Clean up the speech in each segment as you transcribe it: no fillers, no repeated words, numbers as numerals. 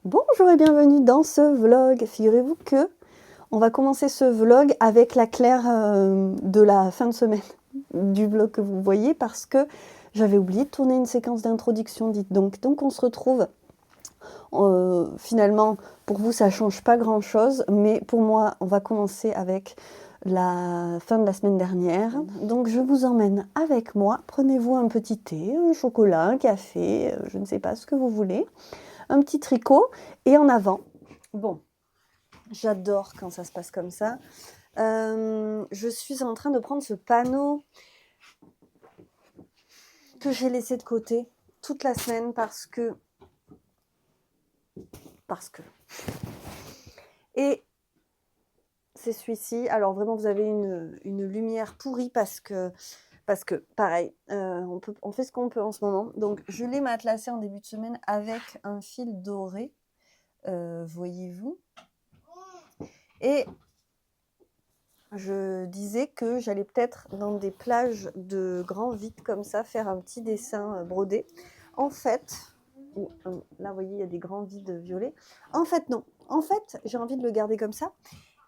Bonjour et bienvenue dans ce vlog. Figurez-vous que on va commencer ce vlog avec la Claire de la fin de semaine du vlog que vous voyez parce que j'avais oublié de tourner une séquence d'introduction, dites donc. Donc on se retrouve. Finalement, pour vous, ça change pas grand-chose, mais pour moi, on va commencer avec la fin de la semaine dernière. Donc je vous emmène avec moi. Prenez-vous un petit thé, un chocolat, un café, je ne sais pas ce que vous voulez. Un petit tricot et en avant. Bon, j'adore quand ça se passe comme ça. Je suis en train de prendre ce panneau que j'ai laissé de côté toute la semaine parce que. Et c'est celui-ci. Alors vraiment, vous avez une lumière pourrie parce que pareil, on fait ce qu'on peut en ce moment. Donc, je l'ai matelassé en début de semaine avec un fil doré, voyez-vous. Et je disais que j'allais peut-être dans des plages de grand vide comme ça faire un petit dessin brodé. En fait, là vous voyez il y a des grands vides violets. En fait non, en fait j'ai envie de le garder comme ça.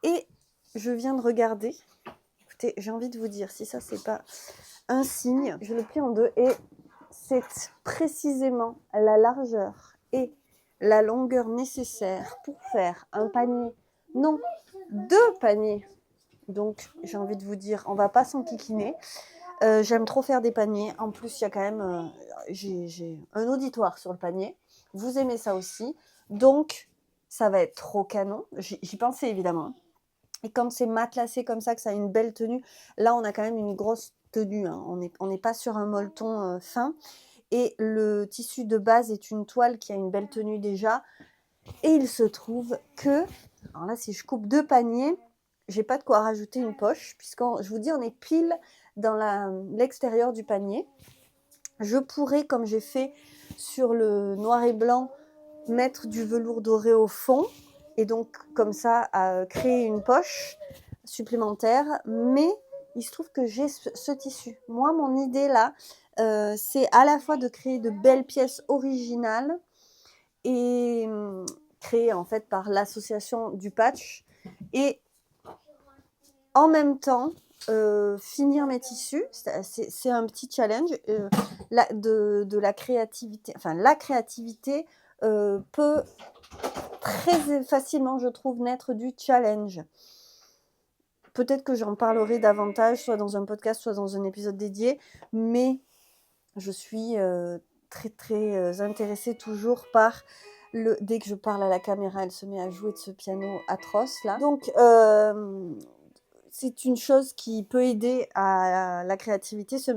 Et je viens de regarder, écoutez j'ai envie de vous dire si ça c'est pas un signe, je le plie en deux et c'est précisément la largeur et la longueur nécessaire pour faire un panier, non, deux paniers. Donc, j'ai envie de vous dire, on va pas s'enquiquiner. J'aime trop faire des paniers. En plus, il y a quand même, j'ai un auditoire sur le panier. Vous aimez ça aussi. Donc, ça va être trop canon. J'y pensais évidemment. Et comme c'est matelassé comme ça, que ça a une belle tenue, là, on a quand même une grosse tenue. Hein. On n'est pas sur un molleton fin. Et le tissu de base est une toile qui a une belle tenue déjà. Et il se trouve que, alors là, si je coupe deux paniers, j'ai pas de quoi rajouter une poche, puisqu'on, je vous dis, on est pile dans l'extérieur du panier. Je pourrais, comme j'ai fait sur le noir et blanc, mettre du velours doré au fond, et donc comme ça, créer une poche supplémentaire, mais il se trouve que j'ai ce tissu. Moi, mon idée là, c'est à la fois de créer de belles pièces originales, et créé en fait par l'association du patch et en même temps finir mes tissus. C'est un petit challenge de la créativité. Enfin, la créativité peut très facilement, je trouve, naître du challenge. Peut-être que j'en parlerai davantage, soit dans un podcast, soit dans un épisode dédié, mais je suis très très intéressée toujours par dès que je parle à la caméra, elle se met à jouer de ce piano atroce là. Donc c'est une chose qui peut aider à la créativité, se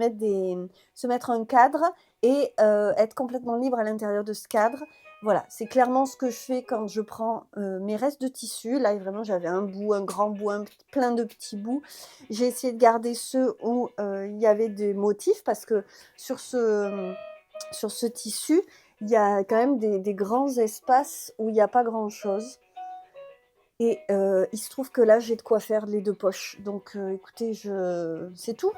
mettre un cadre et être complètement libre à l'intérieur de ce cadre. Voilà, c'est clairement ce que je fais quand je prends mes restes de tissu. Là, vraiment, j'avais un bout, un grand bout, plein de petits bouts. J'ai essayé de garder ceux où il y avait des motifs parce que sur ce tissu, il y a quand même des grands espaces où il n'y a pas grand-chose. Et il se trouve que là, j'ai de quoi faire les deux poches. Donc, écoutez, c'est tout.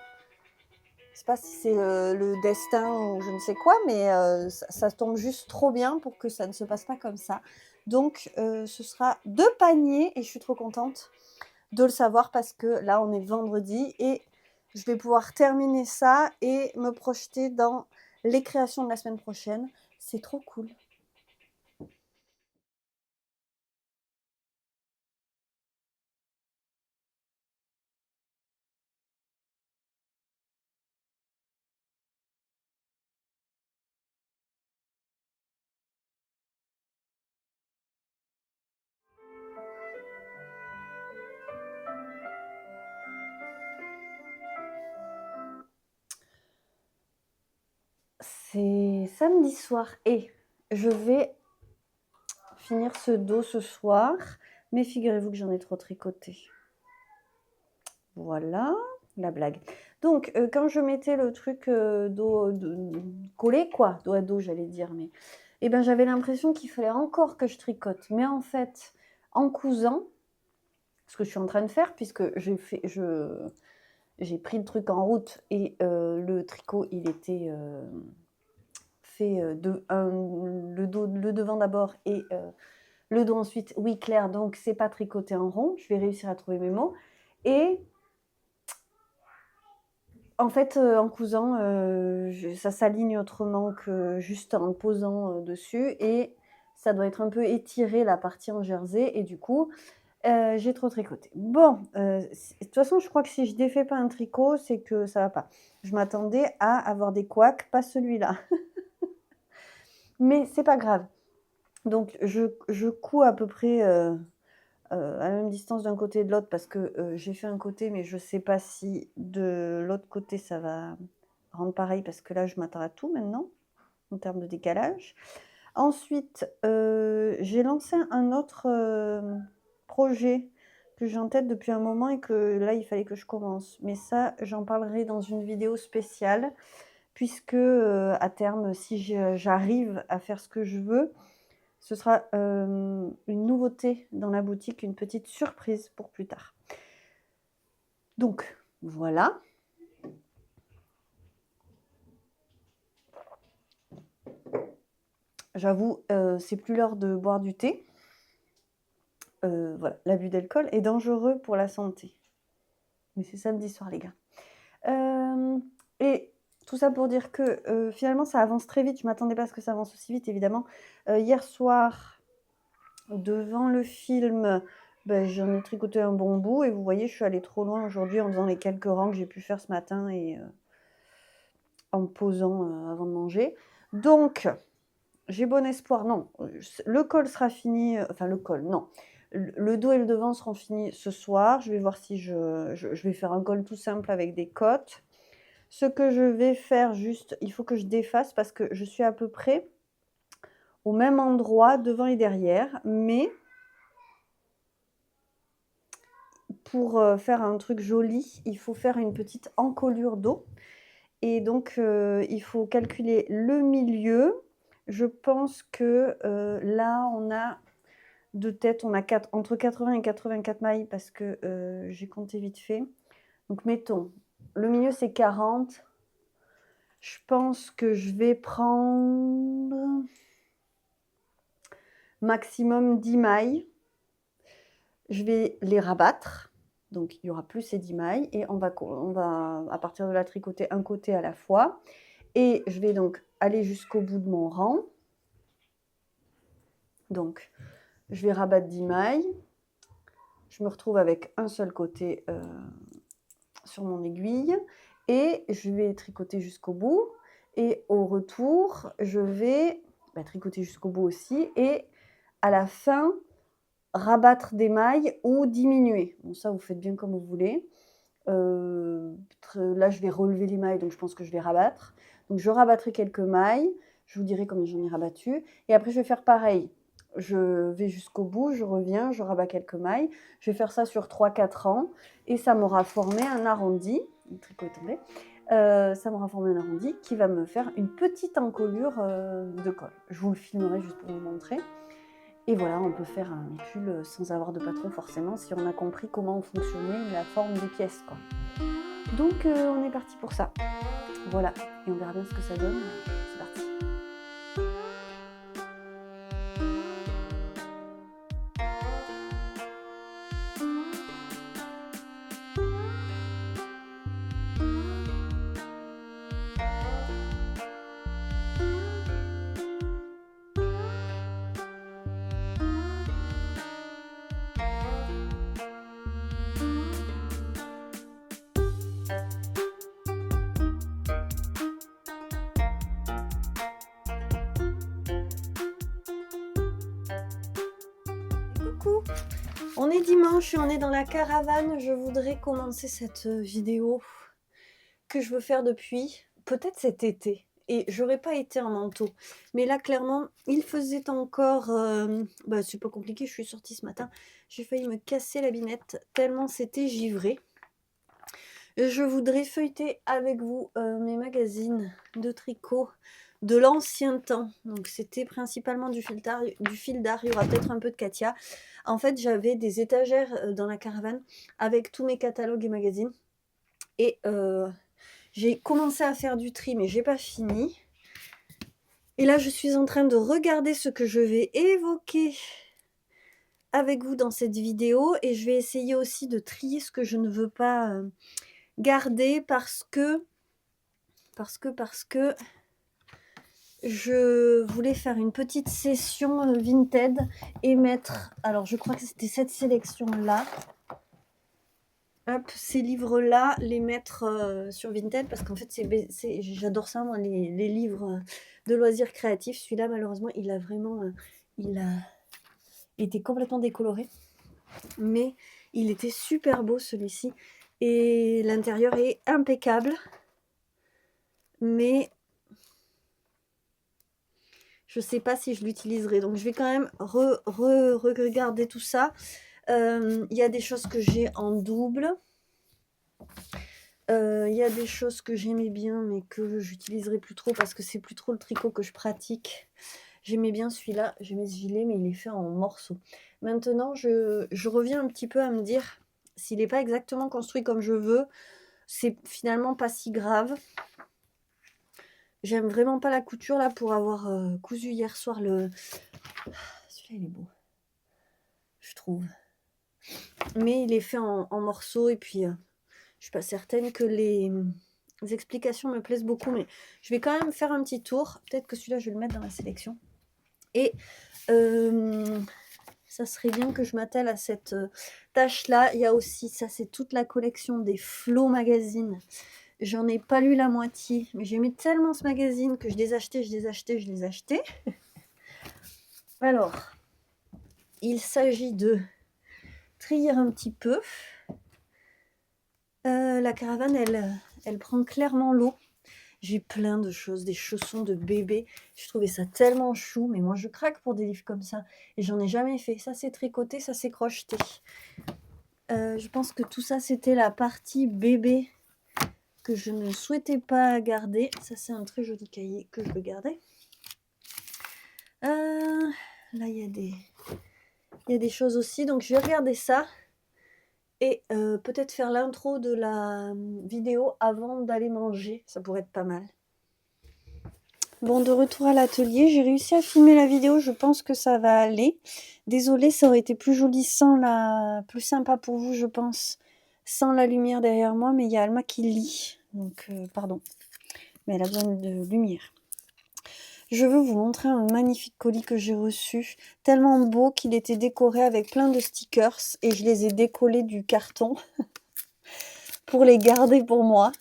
Je ne sais pas si c'est le destin ou je ne sais quoi, mais ça tombe juste trop bien pour que ça ne se passe pas comme ça. Donc, ce sera deux paniers et je suis trop contente de le savoir parce que là, on est vendredi et je vais pouvoir terminer ça et me projeter dans les créations de la semaine prochaine. C'est trop cool. C'est samedi soir et je vais finir ce dos ce soir, mais figurez-vous que j'en ai trop tricoté. Voilà, la blague. Donc, quand je mettais le truc dos collé, quoi, dos à dos, j'allais dire, mais eh ben, j'avais l'impression qu'il fallait encore que je tricote. Mais en fait, en cousant, ce que je suis en train de faire, puisque j'ai pris le truc en route et le tricot, il était fait le devant d'abord et le dos ensuite. Oui, Claire, donc c'est pas tricoté en rond. Je vais réussir à trouver mes mots. Et en fait, en cousant, ça s'aligne autrement que juste en posant dessus. Et ça doit être un peu étiré la partie en jersey. Et du coup, j'ai trop tricoté. Bon, de toute façon, je crois que si je défais pas un tricot, c'est que ça va pas. Je m'attendais à avoir des couacs, pas celui-là. Mais c'est pas grave. Donc, je couds à peu près à la même distance d'un côté et de l'autre parce que j'ai fait un côté, mais je sais pas si de l'autre côté ça va rendre pareil parce que là, je m'attends à tout maintenant en termes de décalage. Ensuite, j'ai lancé un autre projet que j'ai en tête depuis un moment et que là, il fallait que je commence. Mais ça, j'en parlerai dans une vidéo spéciale puisque à terme, si j'arrive à faire ce que je veux, ce sera une nouveauté dans la boutique, une petite surprise pour plus tard. Donc, voilà. J'avoue, c'est plus l'heure de boire du thé. Voilà, l'abus d'alcool est dangereux pour la santé. Mais c'est samedi soir, les gars. Et tout ça pour dire que finalement, ça avance très vite. Je ne m'attendais pas à ce que ça avance aussi vite, évidemment. Hier soir, devant le film, j'en ai tricoté un bon bout. Et vous voyez, je suis allée trop loin aujourd'hui en faisant les quelques rangs que j'ai pu faire ce matin et en me posant avant de manger. Donc, j'ai bon espoir. Non, le col sera fini. Enfin, le col, non. Le dos et le devant seront finis ce soir. Je vais voir si je vais faire un col tout simple avec des côtes. Ce que je vais faire juste, il faut que je défasse parce que je suis à peu près au même endroit devant et derrière. Mais pour faire un truc joli, il faut faire une petite encolure dos. Et donc, il faut calculer le milieu. Je pense que là, on a de tête, on a entre 80 et 84 mailles parce que j'ai compté vite fait. Donc, mettons, le milieu, c'est 40. Je pense que je vais prendre maximum 10 mailles. Je vais les rabattre. Donc, il y aura plus ces 10 mailles. Et on va à partir de là, tricoter un côté à la fois. Et je vais donc aller jusqu'au bout de mon rang. Donc, je vais rabattre 10 mailles. Je me retrouve avec un seul côté sur mon aiguille. Et je vais tricoter jusqu'au bout. Et au retour, je vais tricoter jusqu'au bout aussi. Et à la fin, rabattre des mailles ou diminuer. Bon, ça, vous faites bien comme vous voulez. Là, je vais relever les mailles, donc je pense que je vais rabattre. Donc, je rabattrai quelques mailles. Je vous dirai combien j'en ai rabattu. Et après, je vais faire pareil. Je vais jusqu'au bout, je reviens, je rabats quelques mailles. Je vais faire ça sur 3-4 rangs. Et ça m'aura formé un arrondi. Le tricot est tombé. Ça m'aura formé un arrondi qui va me faire une petite encolure de col. Je vous le filmerai juste pour vous montrer. Et voilà, on peut faire un pull sans avoir de patron forcément si on a compris comment fonctionnait la forme des pièces, quoi. Donc on est parti pour ça. Voilà, et on verra bien ce que ça donne. C'est parti. Coucou, on est dimanche et on est dans la caravane. Je voudrais commencer cette vidéo que je veux faire depuis peut-être cet été. Et j'aurais pas été en manteau. Mais là, clairement, il faisait encore... c'est pas compliqué, je suis sortie ce matin. J'ai failli me casser la binette tellement c'était givré. Je voudrais feuilleter avec vous mes magazines de tricot de l'ancien temps. Donc c'était principalement du fil d'art. Il y aura peut-être un peu de Katia. En fait, j'avais des étagères dans la caravane avec tous mes catalogues et magazines. Et j'ai commencé à faire du tri, mais j'ai pas fini. Et là, je suis en train de regarder ce que je vais évoquer avec vous dans cette vidéo et je vais essayer aussi de trier ce que je ne veux pas garder parce que je voulais faire une petite session Vinted et mettre, alors je crois que c'était cette sélection-là, hop, ces livres-là, les mettre sur Vinted parce qu'en fait, j'adore ça, moi, les livres de loisirs créatifs. Celui-là, malheureusement, il a été complètement décoloré, mais il était super beau celui-ci et l'intérieur est impeccable, mais je sais pas si je l'utiliserai, donc je vais quand même regarder tout ça. Il y a des choses que j'ai en double. Il y a des choses que j'aimais bien, mais que j'utiliserai plus trop parce que c'est plus trop le tricot que je pratique. J'aimais bien celui-là, j'aimais ce gilet, mais il est fait en morceaux. Maintenant, je reviens un petit peu à me dire, s'il n'est pas exactement construit comme je veux, c'est finalement pas si grave. J'aime vraiment pas la couture là pour avoir cousu hier soir le... Celui-là, il est beau, je trouve. Mais il est fait en morceaux et puis je suis pas certaine que les explications me plaisent beaucoup, mais je vais quand même faire un petit tour. Peut-être que celui-là, je vais le mettre dans la sélection. Et ça serait bien que je m'attelle à cette tâche-là. Il y a aussi, ça c'est toute la collection des Flow Magazine. J'en ai pas lu la moitié, mais j'aimais tellement ce magazine que je les achetais. Alors, il s'agit de trier un petit peu. La caravane, elle prend clairement l'eau. J'ai plein de choses, des chaussons de bébé. Je trouvais ça tellement chou, mais moi je craque pour des livres comme ça. Et j'en ai jamais fait. Ça c'est tricoté, ça c'est crocheté. Je pense que tout ça c'était la partie bébé que je ne souhaitais pas garder. Ça c'est un très joli cahier que je veux garder. Là il y a des choses aussi. Donc je vais regarder ça. Et peut-être faire l'intro de la vidéo avant d'aller manger. Ça pourrait être pas mal. Bon, de retour à l'atelier, j'ai réussi à filmer la vidéo, je pense que ça va aller. Désolée, ça aurait été plus joli sans plus sympa pour vous, je pense, sans la lumière derrière moi, mais il y a Alma qui lit, donc pardon, mais elle a besoin de lumière. Je veux vous montrer un magnifique colis que j'ai reçu, tellement beau qu'il était décoré avec plein de stickers, et je les ai décollés du carton pour les garder pour moi.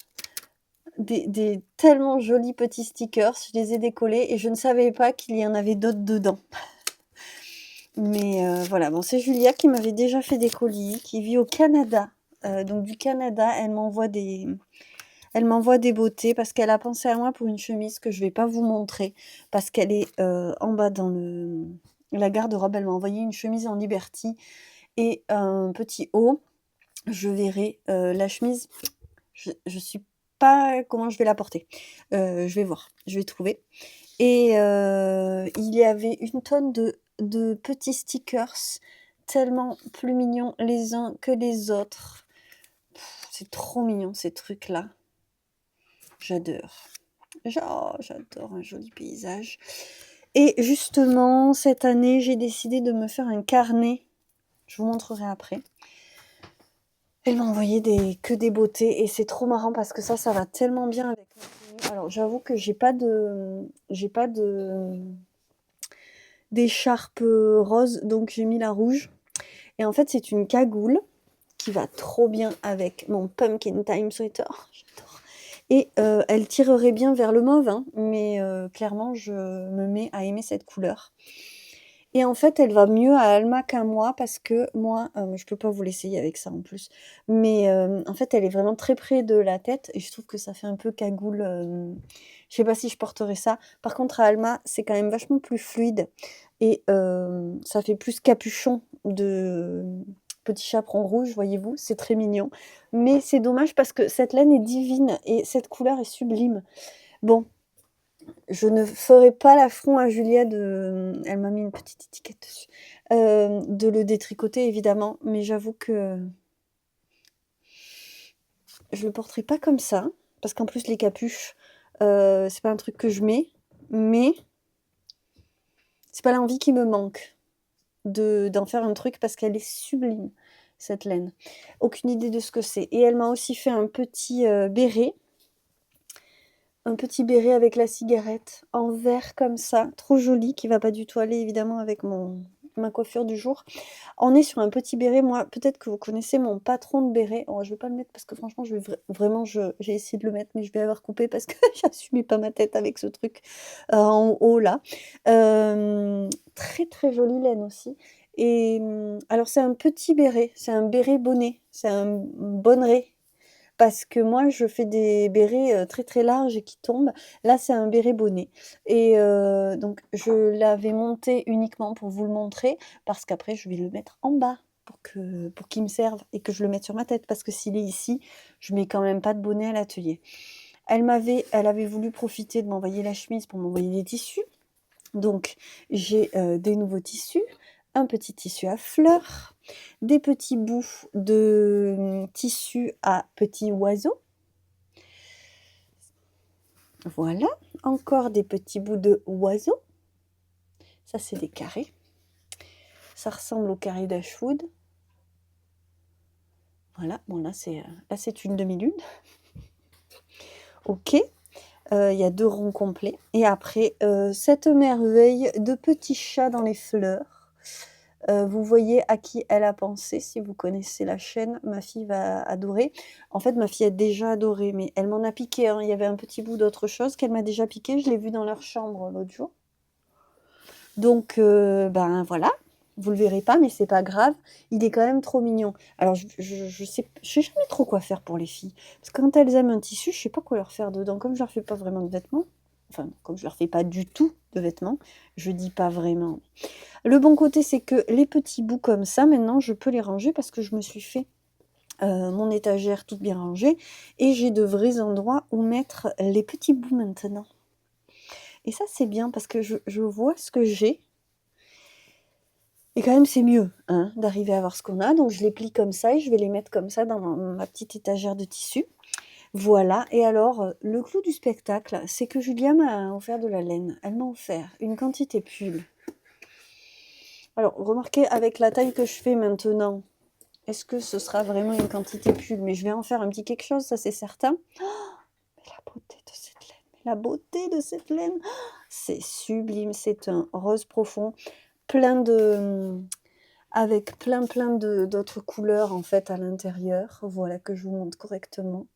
Des tellement jolis petits stickers, je les ai décollés et je ne savais pas qu'il y en avait d'autres dedans. Mais voilà, bon, c'est Julia qui m'avait déjà fait des colis, qui vit au Canada. Donc du Canada, elle m'envoie des beautés parce qu'elle a pensé à moi pour une chemise que je vais pas vous montrer parce qu'elle est en bas dans la garde-robe. Elle m'a envoyé une chemise en Liberty et un petit haut. Je verrai la chemise. Je suis pas comment je vais la porter. Je vais voir, je vais trouver. Et il y avait une tonne de petits stickers, tellement plus mignons les uns que les autres. C'est trop mignon ces trucs-là. J'adore. J'adore un joli paysage. Et justement, cette année, j'ai décidé de me faire un carnet. Je vous montrerai après. Elle m'a envoyé que des beautés et c'est trop marrant parce que ça va tellement bien avec ma tenue. Alors j'avoue que j'ai pas d'écharpe rose, donc j'ai mis la rouge. Et en fait, c'est une cagoule qui va trop bien avec mon Pumpkin Time Sweater. J'adore. Et elle tirerait bien vers le mauve, hein, mais clairement, je me mets à aimer cette couleur. Et en fait, elle va mieux à Alma qu'à moi parce que moi, je peux pas vous l'essayer avec ça en plus. Mais en fait, elle est vraiment très près de la tête et je trouve que ça fait un peu cagoule. Je sais pas si je porterai ça. Par contre, à Alma, c'est quand même vachement plus fluide et ça fait plus capuchon de petit chaperon rouge, voyez-vous. C'est très mignon. Mais c'est dommage parce que cette laine est divine et cette couleur est sublime. Bon. Je ne ferai pas l'affront à Julia elle m'a mis une petite étiquette dessus, de le détricoter évidemment, mais j'avoue que je le porterai pas comme ça, parce qu'en plus les capuches, c'est pas un truc que je mets, mais c'est pas l'envie qui me manque d'en faire un truc parce qu'elle est sublime, cette laine. Aucune idée de ce que c'est. Et elle m'a aussi fait un petit béret. Un petit béret avec la cigarette en vert comme ça, trop joli, qui va pas du tout aller évidemment avec ma coiffure du jour. On est sur un petit béret, moi, peut-être que vous connaissez mon patron de béret. Oh, je vais pas le mettre parce que franchement, je vais vraiment, j'ai essayé de le mettre, mais je vais avoir coupé parce que j'assumais pas ma tête avec ce truc en haut là. Très très jolie laine aussi. Et alors c'est un petit béret, c'est un béret bonnet, c'est un bonneret. Parce que moi, je fais des bérets très très larges et qui tombent. Là, c'est un béret bonnet. Et donc, je l'avais monté uniquement pour vous le montrer, parce qu'après, je vais le mettre en bas pour qu'il me serve et que je le mette sur ma tête. Parce que s'il est ici, je mets quand même pas de bonnet à l'atelier. Elle avait voulu profiter de m'envoyer la chemise pour m'envoyer des tissus. Donc, j'ai des nouveaux tissus, un petit tissu à fleurs, des petits bouts de tissu à petits oiseaux. Voilà, encore des petits bouts de oiseaux. Ça, c'est des carrés. Ça ressemble au carré d'Ashwood. Voilà, bon là, c'est une demi-lune. Ok. Il y a 2 ronds complets. Et après, cette merveille de petits chats dans les fleurs. Vous voyez à qui elle a pensé, si vous connaissez la chaîne, ma fille va adorer. En fait, ma fille a déjà adoré, mais elle m'en a piqué, hein. Il y avait un petit bout d'autre chose qu'elle m'a déjà piqué, je l'ai vu dans leur chambre l'autre jour. Donc, ben voilà, vous le verrez pas, mais c'est pas grave, il est quand même trop mignon. Alors, je sais jamais trop quoi faire pour les filles, parce que quand elles aiment un tissu, je sais pas quoi leur faire dedans. Comme je leur fais pas vraiment de vêtements, enfin, comme je leur fais pas du tout de vêtements, je dis pas vraiment. Le bon côté, c'est que les petits bouts comme ça, maintenant, je peux les ranger parce que je me suis fait mon étagère toute bien rangée et j'ai de vrais endroits où mettre les petits bouts maintenant. Et ça, c'est bien parce que je vois ce que j'ai. Et quand même, c'est mieux hein, d'arriver à voir ce qu'on a. Donc, je les plie comme ça et je vais les mettre comme ça dans ma petite étagère de tissu. Voilà. Et alors, le clou du spectacle, c'est que Julia m'a offert de la laine. Elle m'a offert une quantité pull. Alors, remarquez, avec la taille que je fais maintenant, est-ce que ce sera vraiment une quantité pull? Mais je vais en faire un petit quelque chose, ça c'est certain. Oh, mais la beauté de cette laine, mais la beauté de cette laine, c'est sublime. C'est un rose profond, avec plein d'autres couleurs en fait à l'intérieur. Voilà que je vous montre correctement.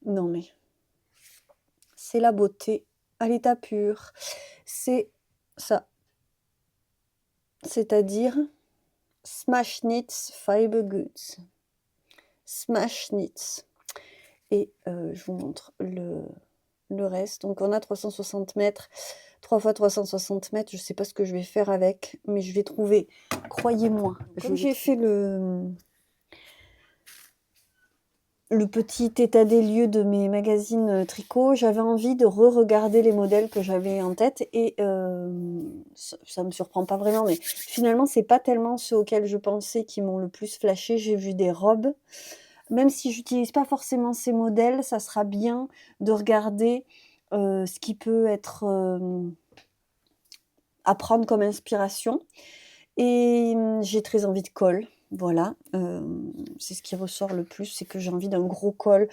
Non mais, c'est la beauté à l'état pur. C'est ça. C'est-à-dire Smash Knits Fiber Goods. Smash Knits. Et je vous montre le reste. Donc on a 360 mètres, 3 fois 360 mètres. Je ne sais pas ce que je vais faire avec, mais je vais trouver, croyez-moi. Comme j'ai fait le petit état des lieux de mes magazines tricot, j'avais envie de re-regarder les modèles que j'avais en tête et ça me surprend pas vraiment, mais finalement c'est pas tellement ceux auxquels je pensais qui m'ont le plus flashé. J'ai vu des robes, même si j'utilise pas forcément ces modèles, ça sera bien de regarder ce qui peut être à prendre comme inspiration. Et j'ai très envie de col. Voilà, c'est ce qui ressort le plus, c'est que j'ai envie d'un gros col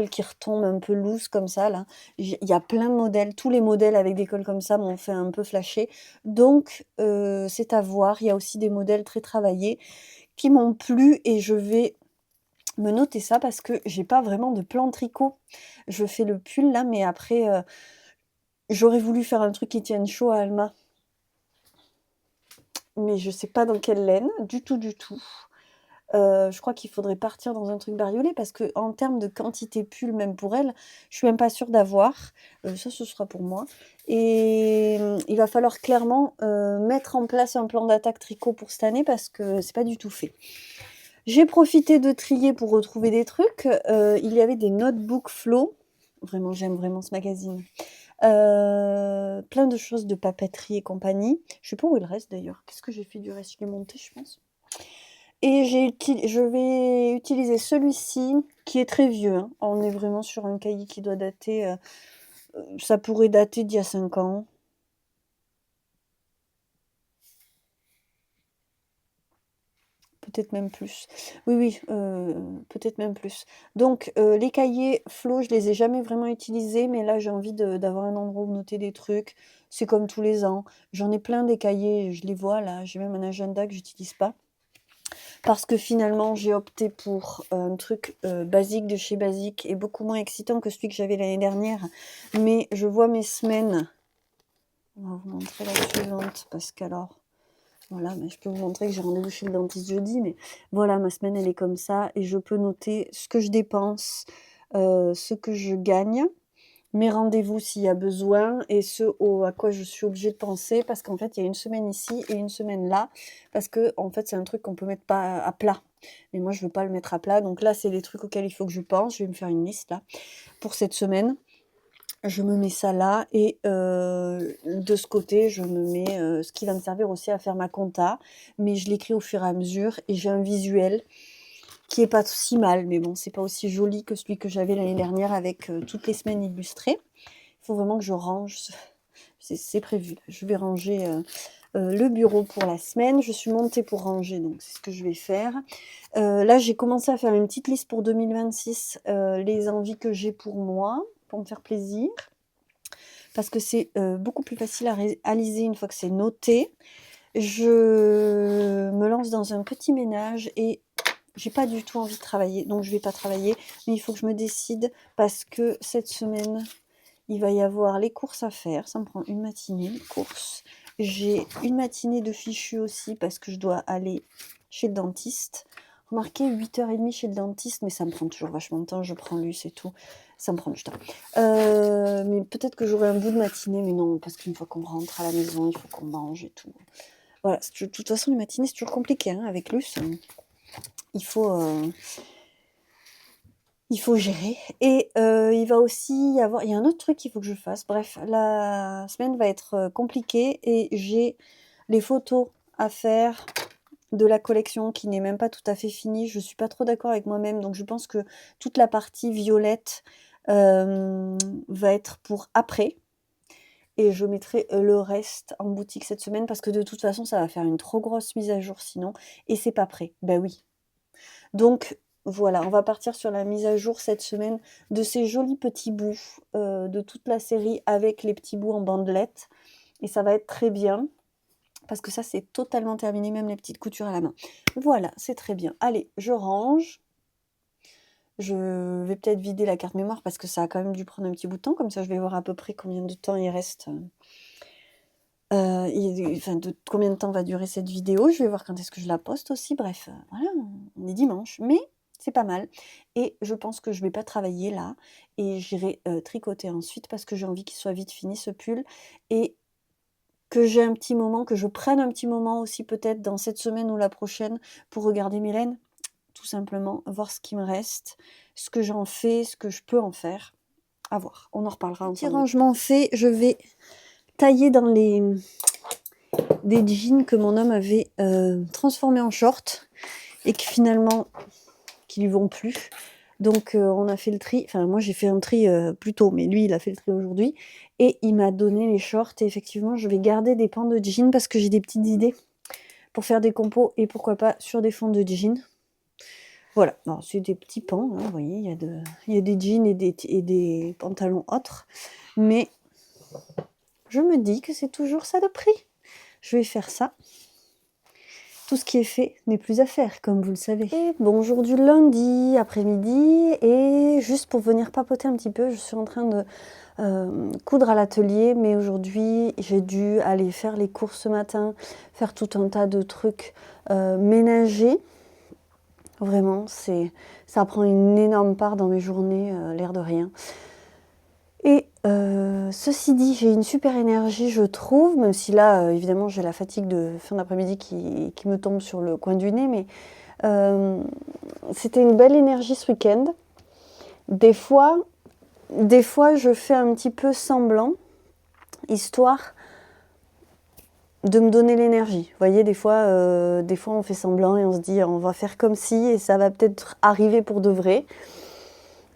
qui retombe un peu loose comme ça là. Il y a plein de modèles, tous les modèles avec des cols comme ça m'ont fait un peu flasher. Donc c'est à voir, il y a aussi des modèles très travaillés qui m'ont plu et je vais me noter ça parce que j'ai pas vraiment de plan tricot. Je fais le pull là, mais après j'aurais voulu faire un truc qui tienne chaud à Alma. Mais je sais pas dans quelle laine, du tout. Je crois qu'il faudrait partir dans un truc bariolé parce qu'en termes de quantité pull, même pour elle, je suis même pas sûre d'avoir. Ça, ce sera pour moi. Et il va falloir clairement mettre en place un plan d'attaque tricot pour cette année parce que c'est pas du tout fait. J'ai profité de trier pour retrouver des trucs. Il y avait des notebooks Flow. Vraiment, j'aime vraiment ce magazine. Plein de choses de papeterie et compagnie. Je sais pas où il reste d'ailleurs. Qu'est-ce que j'ai fait du reste? Je l'ai monté, je pense. Et je vais utiliser celui-ci, qui est très vieux. Hein. On est vraiment sur un cahier qui doit dater... ça pourrait dater d'il y a 5 ans. peut-être même plus. Oui, oui, peut-être même plus. Donc, les cahiers Flo, je les ai jamais vraiment utilisés, mais là, j'ai envie d'avoir un endroit où noter des trucs. C'est comme tous les ans. J'en ai plein des cahiers, je les vois là. J'ai même un agenda que j'utilise pas. Parce que finalement, j'ai opté pour un truc basique de chez Basique et beaucoup moins excitant que celui que j'avais l'année dernière. Mais je vois mes semaines. On va vous montrer la suivante parce qu'alors, voilà, mais je peux vous montrer que j'ai rendez-vous chez le dentiste jeudi, mais voilà, ma semaine, elle est comme ça et je peux noter ce que je dépense, ce que je gagne, mes rendez-vous s'il y a besoin et à quoi je suis obligée de penser parce qu'en fait, il y a une semaine ici et une semaine là parce que en fait, c'est un truc qu'on peut mettre pas à plat. Mais moi, je veux pas le mettre à plat. Donc là, c'est les trucs auxquels il faut que je pense. Je vais me faire une liste là pour cette semaine. Je me mets ça là et de ce côté, je me mets ce qui va me servir aussi à faire ma compta, mais je l'écris au fur et à mesure et j'ai un visuel qui est pas si mal, mais bon, c'est pas aussi joli que celui que j'avais l'année dernière avec toutes les semaines illustrées. Il faut vraiment que je range, c'est prévu. Je vais ranger le bureau pour la semaine. Je suis montée pour ranger, donc c'est ce que je vais faire. Là, j'ai commencé à faire une petite liste pour 2026, les envies que j'ai pour moi, pour me faire plaisir. Parce que c'est beaucoup plus facile à réaliser une fois que c'est noté. Je me lance dans un petit ménage et j'ai pas du tout envie de travailler, donc je vais pas travailler, mais il faut que je me décide parce que cette semaine, il va y avoir les courses à faire. Ça me prend une matinée, courses. J'ai une matinée de fichu aussi parce que je dois aller chez le dentiste. Remarquez, 8h30 chez le dentiste, mais ça me prend toujours vachement de temps. Je prends Luce et tout. Ça me prend du temps. Mais peut-être que j'aurai un bout de matinée, mais non, parce qu'une fois qu'on rentre à la maison, il faut qu'on mange et tout. Voilà, de toute façon, les matinées, c'est toujours compliqué hein, avec Luce. Il faut gérer. Et il va aussi y avoir... Il y a un autre truc qu'il faut que je fasse. Bref, la semaine va être compliquée et j'ai les photos à faire de la collection qui n'est même pas tout à fait finie. Je ne suis pas trop d'accord avec moi-même. Donc, je pense que toute la partie violette va être pour après. Et je mettrai le reste en boutique cette semaine parce que de toute façon, ça va faire une trop grosse mise à jour sinon. Et c'est pas prêt. Ben oui. Donc, voilà, on va partir sur la mise à jour cette semaine de ces jolis petits bouts de toute la série avec les petits bouts en bandelettes. Et ça va être très bien parce que ça, c'est totalement terminé, même les petites coutures à la main. Voilà, c'est très bien. Allez, je range. Je vais peut-être vider la carte mémoire parce que ça a quand même dû prendre un petit bout de temps. Comme ça, je vais voir à peu près combien de temps il reste. De combien de temps va durer cette vidéo. Je vais voir quand est-ce que je la poste aussi. Bref, voilà, on est dimanche. Mais c'est pas mal. Et je pense que je vais pas travailler là. Et j'irai tricoter ensuite parce que j'ai envie qu'il soit vite fini ce pull. Et que j'ai un petit moment, que je prenne un petit moment aussi peut-être dans cette semaine ou la prochaine pour regarder mes laines, tout simplement, voir ce qui me reste, ce que j'en fais, ce que je peux en faire. À voir, on en reparlera ensemble. Petit rangement fait, je vais tailler dans des jeans que mon homme avait transformés en shorts et qui finalement, qui lui vont plus. Donc on a fait le tri, enfin moi j'ai fait un tri plus tôt, mais lui il a fait le tri aujourd'hui. Et il m'a donné les shorts et effectivement je vais garder des pans de jeans parce que j'ai des petites idées pour faire des compos et pourquoi pas sur des fonds de jeans. Voilà, alors c'est des petits pans, hein, vous voyez, il y a des jeans et des pantalons autres. Mais je me dis que c'est toujours ça de prix. Je vais faire ça. Tout ce qui est fait n'est plus à faire, comme vous le savez. Et bonjour du lundi après-midi. Et juste pour venir papoter un petit peu, je suis en train de coudre à l'atelier. Mais aujourd'hui, j'ai dû aller faire les courses ce matin, faire tout un tas de trucs ménagers. Vraiment, ça prend une énorme part dans mes journées, l'air de rien. Et ceci dit, j'ai une super énergie, je trouve, même si là, évidemment, j'ai la fatigue de fin d'après-midi qui me tombe sur le coin du nez, mais c'était une belle énergie ce week-end. Des fois, je fais un petit peu semblant, histoire de me donner l'énergie. Vous voyez, des fois, on fait semblant et on se dit, on va faire comme si, et ça va peut-être arriver pour de vrai.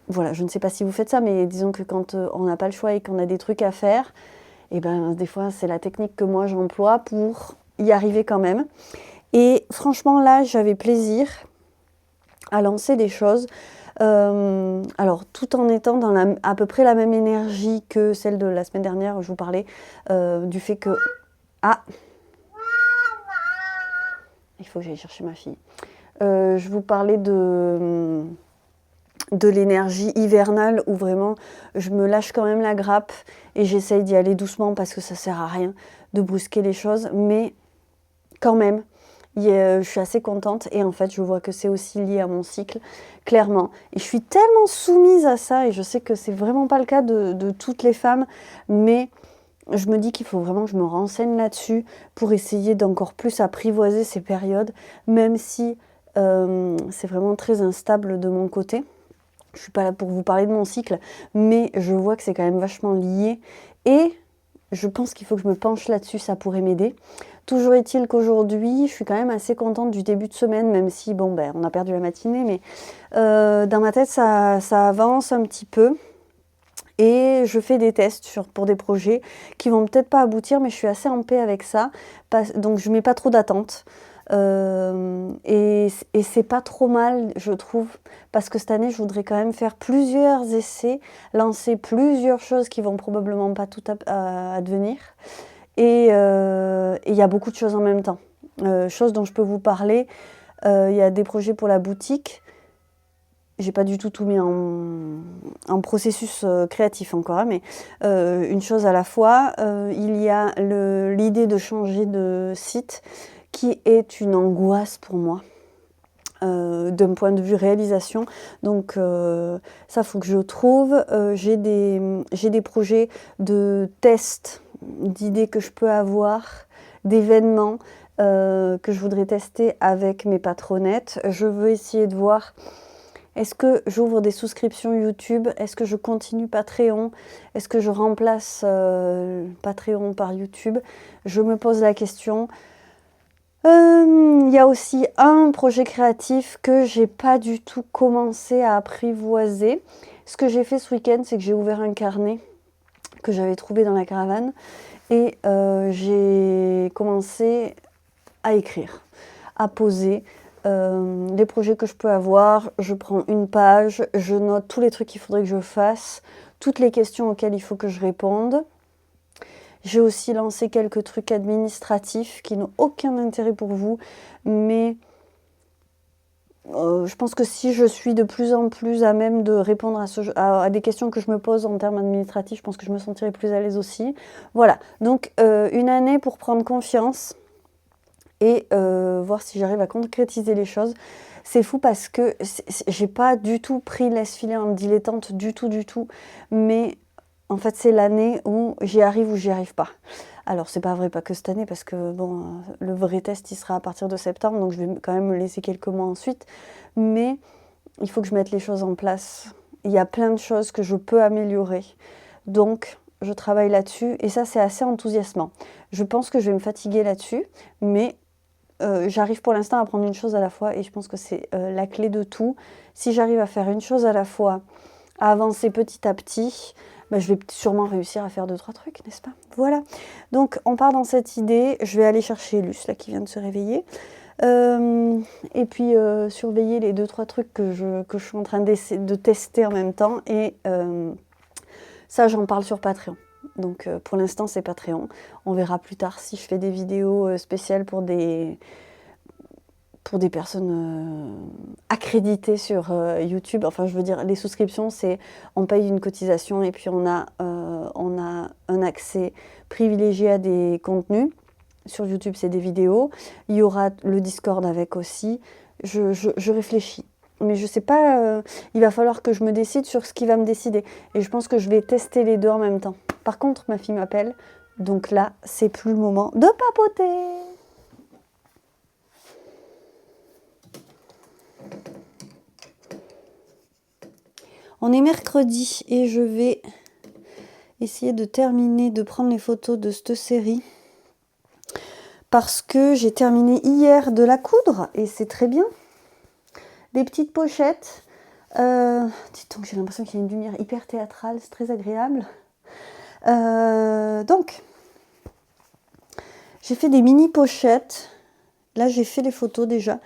Voilà, je ne sais pas si vous faites ça, mais disons que quand on n'a pas le choix et qu'on a des trucs à faire, et ben des fois c'est la technique que moi j'emploie pour y arriver quand même. Et franchement, là, j'avais plaisir à lancer des choses. Alors, tout en étant dans à peu près la même énergie que celle de la semaine dernière, où je vous parlais du fait que... Ah, il faut que j'aille chercher ma fille. Je vous parlais de l'énergie hivernale où vraiment je me lâche quand même la grappe et j'essaye d'y aller doucement parce que ça sert à rien de brusquer les choses, mais quand même, je suis assez contente et en fait je vois que c'est aussi lié à mon cycle, clairement. Et je suis tellement soumise à ça et je sais que c'est vraiment pas le cas de toutes les femmes, mais je me dis qu'il faut vraiment que je me renseigne là-dessus pour essayer d'encore plus apprivoiser ces périodes, même si c'est vraiment très instable de mon côté. Je suis pas là pour vous parler de mon cycle, mais je vois que c'est quand même vachement lié et je pense qu'il faut que je me penche là-dessus, ça pourrait m'aider. Toujours est-il qu'aujourd'hui, je suis quand même assez contente du début de semaine, même si, bon, ben, on a perdu la matinée, mais dans ma tête, ça avance un petit peu. Et je fais des tests pour des projets qui vont peut-être pas aboutir, mais je suis assez en paix avec ça. Donc je mets pas trop d'attentes. Et c'est pas trop mal, je trouve, parce que cette année, je voudrais quand même faire plusieurs essais, lancer plusieurs choses qui vont probablement pas tout advenir. Et il y a beaucoup de choses en même temps. Choses dont je peux vous parler. Il y a des projets pour la boutique. J'ai pas du tout mis en processus créatif encore, hein, mais une chose à la fois. Il y a l'idée de changer de site qui est une angoisse pour moi. D'un point de vue réalisation, donc ça faut que je trouve. J'ai des projets de tests, d'idées que je peux avoir, d'événements que je voudrais tester avec mes patronnettes. Je veux essayer de voir, est-ce que j'ouvre des souscriptions YouTube? Est-ce que je continue Patreon? Est-ce que je remplace Patreon par YouTube? Je me pose la question. Il y a aussi un projet créatif que j'ai pas du tout commencé à apprivoiser. Ce que j'ai fait ce week-end, c'est que j'ai ouvert un carnet que j'avais trouvé dans la caravane et j'ai commencé à écrire, à poser les projets que je peux avoir. Je prends une page, je note tous les trucs qu'il faudrait que je fasse, toutes les questions auxquelles il faut que je réponde. J'ai aussi lancé quelques trucs administratifs qui n'ont aucun intérêt pour vous, mais je pense que si je suis de plus en plus à même de répondre à des questions que je me pose en termes administratifs, je pense que je me sentirai plus à l'aise aussi. Voilà, donc une année pour prendre confiance et voir si j'arrive à concrétiser les choses. C'est fou parce que j'ai pas du tout pris laisse-filer en dilettante du tout, mais en fait c'est l'année où j'y arrive ou j'y arrive pas. Alors c'est pas vrai, pas que cette année, parce que bon, le vrai test il sera à partir de septembre, donc je vais quand même me laisser quelques mois ensuite, mais il faut que je mette les choses en place. Il y a plein de choses que je peux améliorer, donc je travaille là-dessus et ça c'est assez enthousiasmant. Je pense que je vais me fatiguer là-dessus, mais j'arrive pour l'instant à prendre une chose à la fois et je pense que c'est la clé de tout. Si j'arrive à faire une chose à la fois, à avancer petit à petit, ben, je vais sûrement réussir à faire 2-3 trucs, n'est-ce pas? Voilà. Donc on part dans cette idée. Je vais aller chercher Luce, là, qui vient de se réveiller. Et puis surveiller les 2-3 trucs que je suis en train de tester en même temps. Et ça, j'en parle sur Patreon. Donc pour l'instant, c'est Patreon. On verra plus tard si je fais des vidéos spéciales pour des personnes accréditées sur YouTube. Enfin, je veux dire, les souscriptions, c'est on paye une cotisation et puis on a un accès privilégié à des contenus. Sur YouTube, c'est des vidéos. Il y aura le Discord avec aussi. Je réfléchis. Mais je sais pas, il va falloir que je me décide sur ce qui va me décider. Et je pense que je vais tester les deux en même temps. Par contre, ma fille m'appelle. Donc là, c'est plus le moment de papoter. On est mercredi et je vais essayer de terminer de prendre les photos de cette série. Parce que j'ai terminé hier de la coudre et c'est très bien. Des petites pochettes. Dites donc, j'ai l'impression qu'il y a une lumière hyper théâtrale, c'est très agréable. Donc, j'ai fait des mini pochettes Là, j'ai fait les photos déjà.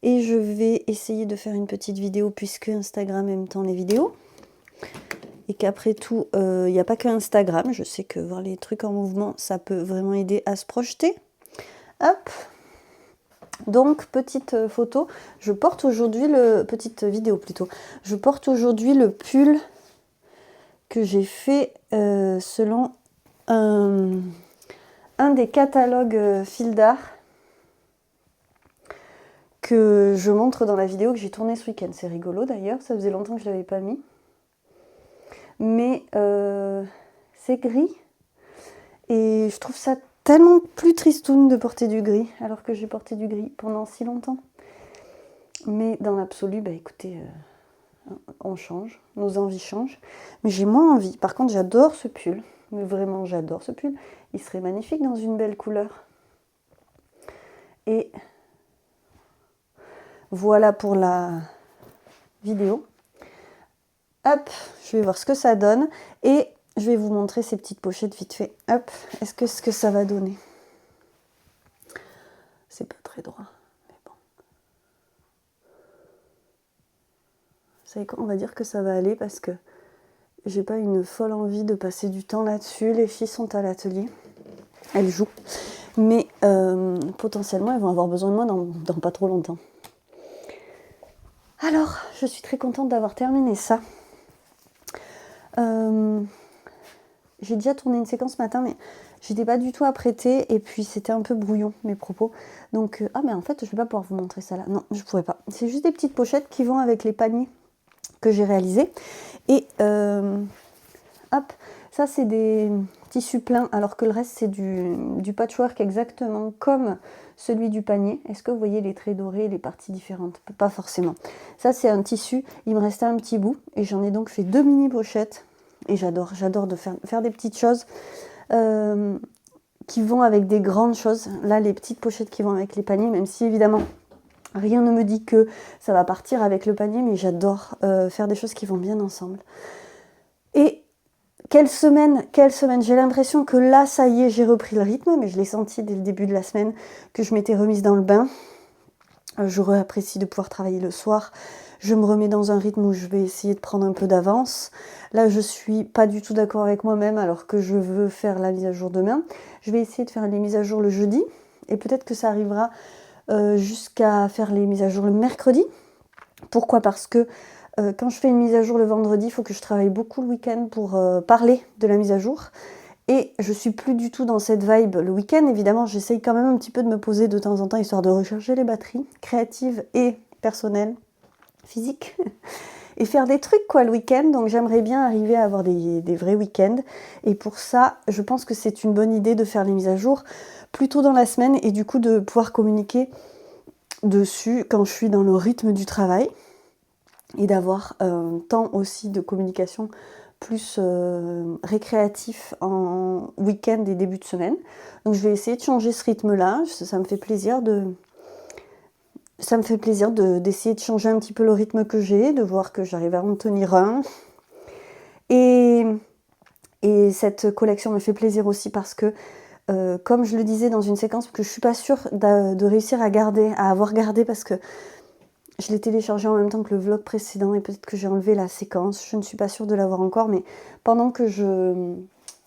Et je vais essayer de faire une petite vidéo puisque Instagram aime tant les vidéos. Et qu'après tout, il n'y a pas que Instagram. Je sais que voir les trucs en mouvement, ça peut vraiment aider à se projeter. Hop. Donc, petite photo. Je porte aujourd'hui petite vidéo plutôt. Je porte aujourd'hui le pull que j'ai fait selon un des catalogues fil d'art que je montre dans la vidéo que j'ai tournée ce week-end. C'est rigolo d'ailleurs, ça faisait longtemps que je ne l'avais pas mis. Mais c'est gris et je trouve ça tellement plus tristoun de porter du gris alors que j'ai porté du gris pendant si longtemps. Mais dans l'absolu, bah écoutez, on change, nos envies changent. Mais j'ai moins envie. Par contre, j'adore ce pull. Mais vraiment, j'adore ce pull. Il serait magnifique dans une belle couleur. Et voilà pour la vidéo. Hop, je vais voir ce que ça donne. Et je vais vous montrer ces petites pochettes vite fait. Hop, est-ce que ça va donner? C'est pas très droit, mais bon. Vous savez quoi, on va dire que ça va aller parce que j'ai pas une folle envie de passer du temps là-dessus. Les filles sont à l'atelier, elles jouent. Mais potentiellement, elles vont avoir besoin de moi dans pas trop longtemps. Alors, je suis très contente d'avoir terminé ça. J'ai déjà tourné une séquence ce matin, mais j'étais pas du tout apprêtée et puis c'était un peu brouillon mes propos. Donc, ah mais en fait, je vais pas pouvoir vous montrer ça là. Non, je pourrais pas. C'est juste des petites pochettes qui vont avec les paniers que j'ai réalisés. Et hop, ça c'est des tissus pleins, alors que le reste c'est du patchwork exactement comme celui du panier. Est-ce que vous voyez les traits dorés, les parties différentes? Pas forcément. Ça c'est un tissu, il me restait un petit bout et j'en ai donc fait 2 mini pochettes. Et j'adore de faire des petites choses qui vont avec des grandes choses. Là, les petites pochettes qui vont avec les paniers, même si évidemment, rien ne me dit que ça va partir avec le panier, mais j'adore faire des choses qui vont bien ensemble. Et quelle semaine! J'ai l'impression que là, ça y est, j'ai repris le rythme, mais je l'ai senti dès le début de la semaine que je m'étais remise dans le bain. J'aurais apprécié de pouvoir travailler le soir. Je me remets dans un rythme où je vais essayer de prendre un peu d'avance. Là, je suis pas du tout d'accord avec moi-même alors que je veux faire la mise à jour demain. Je vais essayer de faire les mises à jour le jeudi et peut-être que ça arrivera jusqu'à faire les mises à jour le mercredi. Pourquoi? Parce que quand je fais une mise à jour le vendredi, il faut que je travaille beaucoup le week-end pour parler de la mise à jour. Et je suis plus du tout dans cette vibe le week-end. Évidemment, j'essaye quand même un petit peu de me poser de temps en temps, histoire de recharger les batteries créatives et personnelles, physiques, et faire des trucs quoi le week-end. Donc j'aimerais bien arriver à avoir des vrais week-ends. Et pour ça, je pense que c'est une bonne idée de faire les mises à jour plus tôt dans la semaine et du coup de pouvoir communiquer dessus quand je suis dans le rythme du travail et d'avoir un temps aussi de communication plus récréatif en week-end et début de semaine. Donc je vais essayer de changer ce rythme-là. Ça me fait plaisir d'essayer de changer un petit peu le rythme que j'ai, de voir que j'arrive à en tenir un. Et cette collection me fait plaisir aussi parce que, comme je le disais dans une séquence, que je suis pas sûre de réussir à avoir gardé parce que je l'ai téléchargé en même temps que le vlog précédent et peut-être que j'ai enlevé la séquence. Je ne suis pas sûre de l'avoir encore, mais pendant que je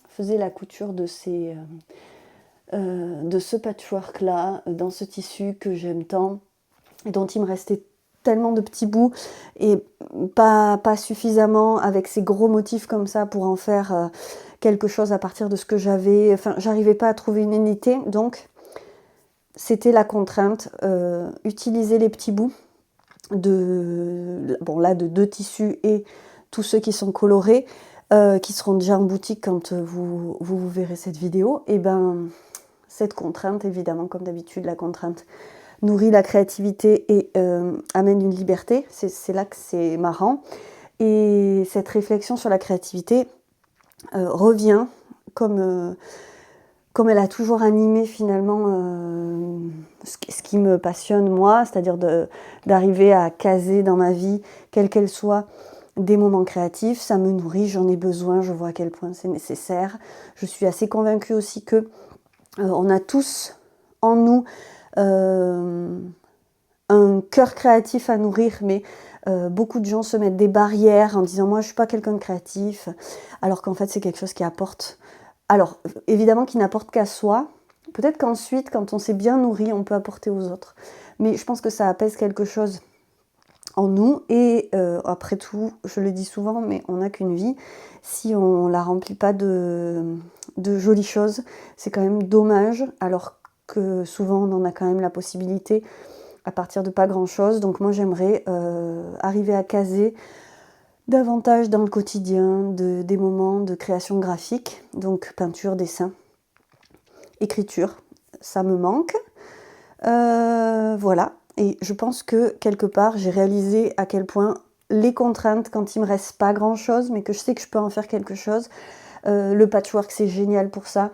faisais la couture de ce patchwork-là, dans ce tissu que j'aime tant, et dont il me restait tellement de petits bouts et pas suffisamment avec ces gros motifs comme ça pour en faire quelque chose à partir de ce que j'avais. Enfin, j'arrivais pas à trouver une unité, donc c'était la contrainte, utiliser les petits bouts de 2 tissus et tous ceux qui sont colorés, qui seront déjà en boutique quand vous verrez cette vidéo. Et ben cette contrainte, évidemment, comme d'habitude, la contrainte nourrit la créativité et amène une liberté. C'est là que c'est marrant. Et cette réflexion sur la créativité revient comme elle a toujours animé finalement ce qui me passionne moi, c'est-à-dire d'arriver à caser dans ma vie, quelle qu'elle soit, des moments créatifs. Ça me nourrit, j'en ai besoin, je vois à quel point c'est nécessaire. Je suis assez convaincue aussi que on a tous en nous un cœur créatif à nourrir, mais beaucoup de gens se mettent des barrières en disant moi je suis pas quelqu'un de créatif, alors qu'en fait c'est quelque chose qui apporte, alors évidemment qui n'apporte qu'à soi, peut-être qu'ensuite quand on s'est bien nourri on peut apporter aux autres, mais je pense que ça apaise quelque chose en nous, et après tout, je le dis souvent, mais on n'a qu'une vie, si on la remplit pas de jolies choses, c'est quand même dommage, alors que souvent on en a quand même la possibilité à partir de pas grand chose. Donc moi j'aimerais arriver à caser davantage dans le quotidien des moments de création graphique, donc peinture, dessin, écriture, ça me manque. Voilà, et je pense que quelque part j'ai réalisé à quel point les contraintes, quand il me reste pas grand chose mais que je sais que je peux en faire quelque chose, le patchwork c'est génial pour ça.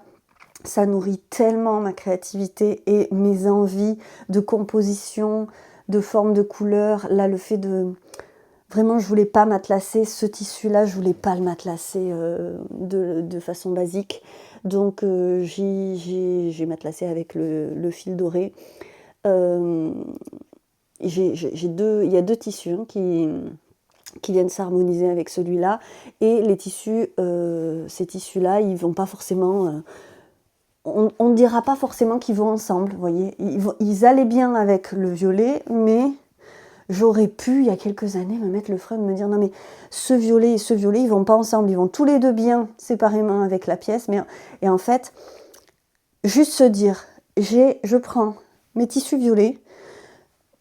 Ça nourrit tellement ma créativité et mes envies de composition, de forme, de couleur. Là, le fait de... Vraiment, je voulais pas matelasser ce tissu-là, je voulais pas le matelassé de façon basique. Donc, j'ai matelassé avec le fil doré. Il y a deux tissus hein, qui viennent s'harmoniser avec celui-là. Et les tissus, ces tissus-là, ils vont pas forcément... on ne dira pas forcément qu'ils vont ensemble, vous voyez. Ils allaient bien avec le violet, mais j'aurais pu, il y a quelques années, me mettre le frein de me dire non mais ce violet et ce violet, ils vont pas ensemble, ils vont tous les deux bien séparément avec la pièce. Et en fait, juste se dire, je prends mes tissus violets,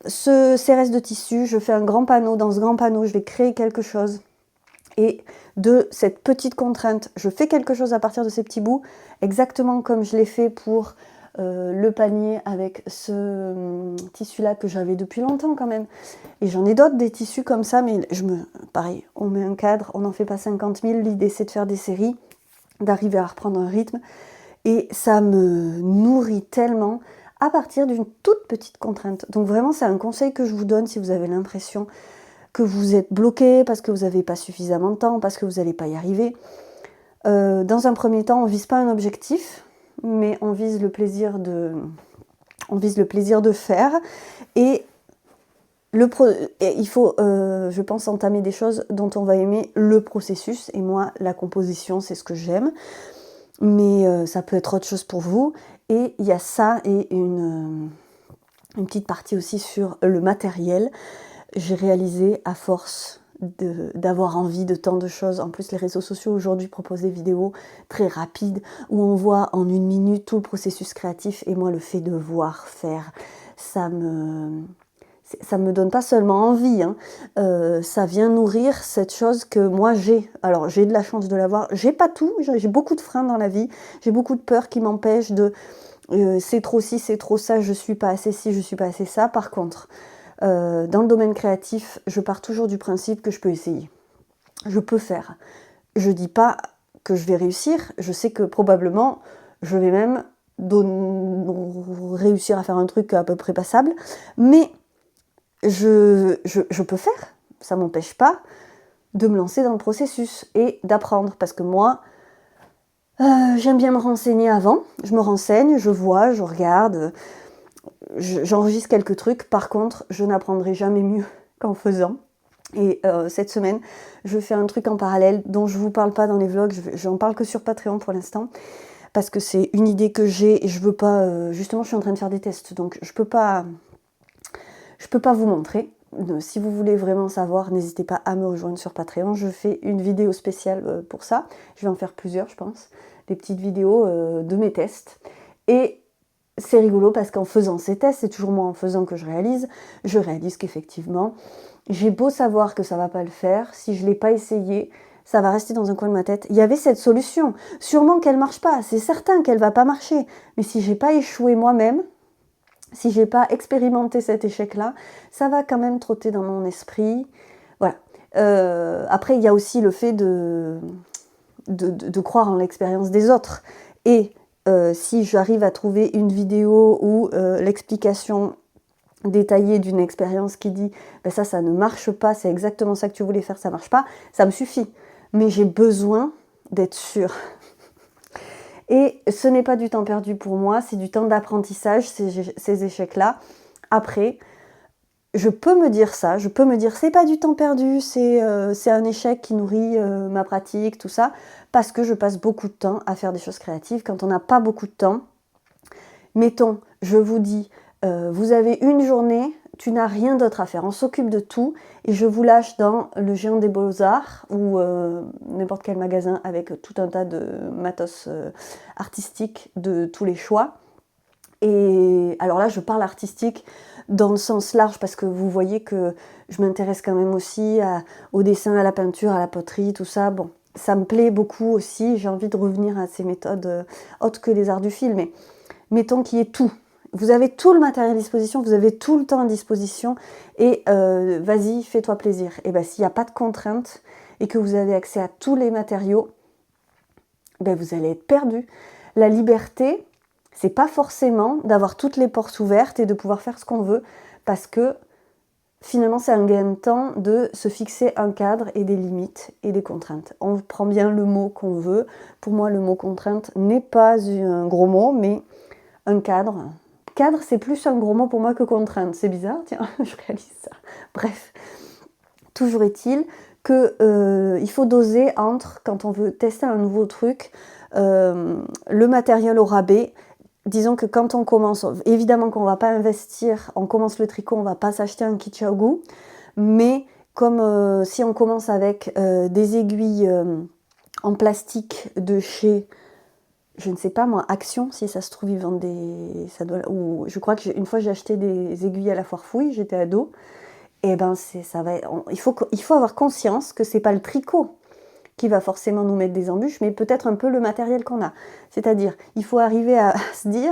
ces restes de tissu, je fais un grand panneau, dans ce grand panneau, je vais créer quelque chose. Et de cette petite contrainte, je fais quelque chose à partir de ces petits bouts, exactement comme je l'ai fait pour le panier avec ce tissu-là que j'avais depuis longtemps quand même. Et j'en ai d'autres, des tissus comme ça, mais pareil, on met un cadre, on n'en fait pas 50 000, l'idée c'est de faire des séries, d'arriver à reprendre un rythme, et ça me nourrit tellement à partir d'une toute petite contrainte. Donc vraiment, c'est un conseil que je vous donne si vous avez l'impression que vous êtes bloqué parce que vous n'avez pas suffisamment de temps, parce que vous n'allez pas y arriver. Dans un premier temps, on ne vise pas un objectif, mais on vise le plaisir de faire. Et il faut, je pense, entamer des choses dont on va aimer le processus. Et moi, la composition, c'est ce que j'aime. Mais ça peut être autre chose pour vous. Et il y a ça et une petite partie aussi sur le matériel. J'ai réalisé à force d'avoir envie de tant de choses. En plus, les réseaux sociaux aujourd'hui proposent des vidéos très rapides où on voit en 1 minute tout le processus créatif. Et moi, le fait de voir faire, ça me donne pas seulement envie, hein. Ça vient nourrir cette chose que moi j'ai. Alors, j'ai de la chance de l'avoir. J'ai pas tout, j'ai beaucoup de freins dans la vie. J'ai beaucoup de peurs qui m'empêchent de... c'est trop ci, c'est trop ça, je suis pas assez ci, je suis pas assez ça. Par contre... dans le domaine créatif, je pars toujours du principe que je peux essayer. Je peux faire. Je dis pas que je vais réussir, je sais que probablement je vais même réussir à faire un truc à peu près passable, mais je peux faire. Ça m'empêche pas de me lancer dans le processus et d'apprendre, parce que moi, j'aime bien me renseigner avant. Je me renseigne, je vois, je regarde... J'enregistre quelques trucs, par contre, je n'apprendrai jamais mieux qu'en faisant. Et cette semaine, je fais un truc en parallèle dont je ne vous parle pas dans les vlogs, j'en parle que sur Patreon pour l'instant, parce que c'est une idée que j'ai et je veux pas... justement, je suis en train de faire des tests, donc je peux pas vous montrer. Si vous voulez vraiment savoir, n'hésitez pas à me rejoindre sur Patreon. Je fais une vidéo spéciale pour ça. Je vais en faire plusieurs, je pense. Des petites vidéos de mes tests. Et c'est rigolo parce qu'en faisant ces tests, c'est toujours moi en faisant que je réalise qu'effectivement, j'ai beau savoir que ça va pas le faire, si je l'ai pas essayé, ça va rester dans un coin de ma tête. Il y avait cette solution, sûrement qu'elle marche pas, c'est certain qu'elle va pas marcher, mais si j'ai pas échoué moi-même, si j'ai pas expérimenté cet échec-là, ça va quand même trotter dans mon esprit. Voilà. Après, il y a aussi le fait de croire en l'expérience des autres. Et si j'arrive à trouver une vidéo ou l'explication détaillée d'une expérience qui dit ben ça ne marche pas, c'est exactement ça que tu voulais faire, ça marche pas, ça me suffit. Mais j'ai besoin d'être sûre. Et ce n'est pas du temps perdu pour moi, c'est du temps d'apprentissage, ces échecs-là. Après, je peux me dire ça, je peux me dire c'est pas du temps perdu, c'est un échec qui nourrit ma pratique, tout ça, parce que je passe beaucoup de temps à faire des choses créatives. Quand on n'a pas beaucoup de temps, mettons, je vous dis, vous avez une journée, tu n'as rien d'autre à faire, on s'occupe de tout, et je vous lâche dans le Géant des Beaux-Arts, ou n'importe quel magasin avec tout un tas de matos artistiques de tous les choix. Et alors là, je parle artistique dans le sens large parce que vous voyez que je m'intéresse quand même aussi au dessin, à la peinture, à la poterie, tout ça. Bon, ça me plaît beaucoup aussi. J'ai envie de revenir à ces méthodes autres que les arts du fil, mais mettons qu'il y ait tout. Vous avez tout le matériel à disposition, vous avez tout le temps à disposition et vas-y, fais-toi plaisir. Et bien, s'il n'y a pas de contraintes et que vous avez accès à tous les matériaux, ben, vous allez être perdu. La liberté, c'est pas forcément d'avoir toutes les portes ouvertes et de pouvoir faire ce qu'on veut, parce que finalement c'est un gain de temps de se fixer un cadre et des limites et des contraintes. On prend bien le mot qu'on veut. Pour moi, le mot contrainte n'est pas un gros mot, mais un cadre. Cadre, c'est plus un gros mot pour moi que contrainte. C'est bizarre, tiens, je réalise ça. Bref, toujours est-il qu'il faut doser entre, quand on veut tester un nouveau truc, le matériel au rabais. Disons que quand on commence, évidemment qu'on ne va pas investir, on commence le tricot, on ne va pas s'acheter un Kichaogu, mais comme si on commence avec des aiguilles en plastique de chez, je ne sais pas moi, Action, si ça se trouve, ils vendent des... Ça doit, ou, je crois qu'une fois j'ai acheté des aiguilles à la foire fouille, j'étais ado, et ben il faut avoir conscience que c'est pas le tricot qui va forcément nous mettre des embûches, mais peut-être un peu le matériel qu'on a. C'est-à-dire, il faut arriver à se dire,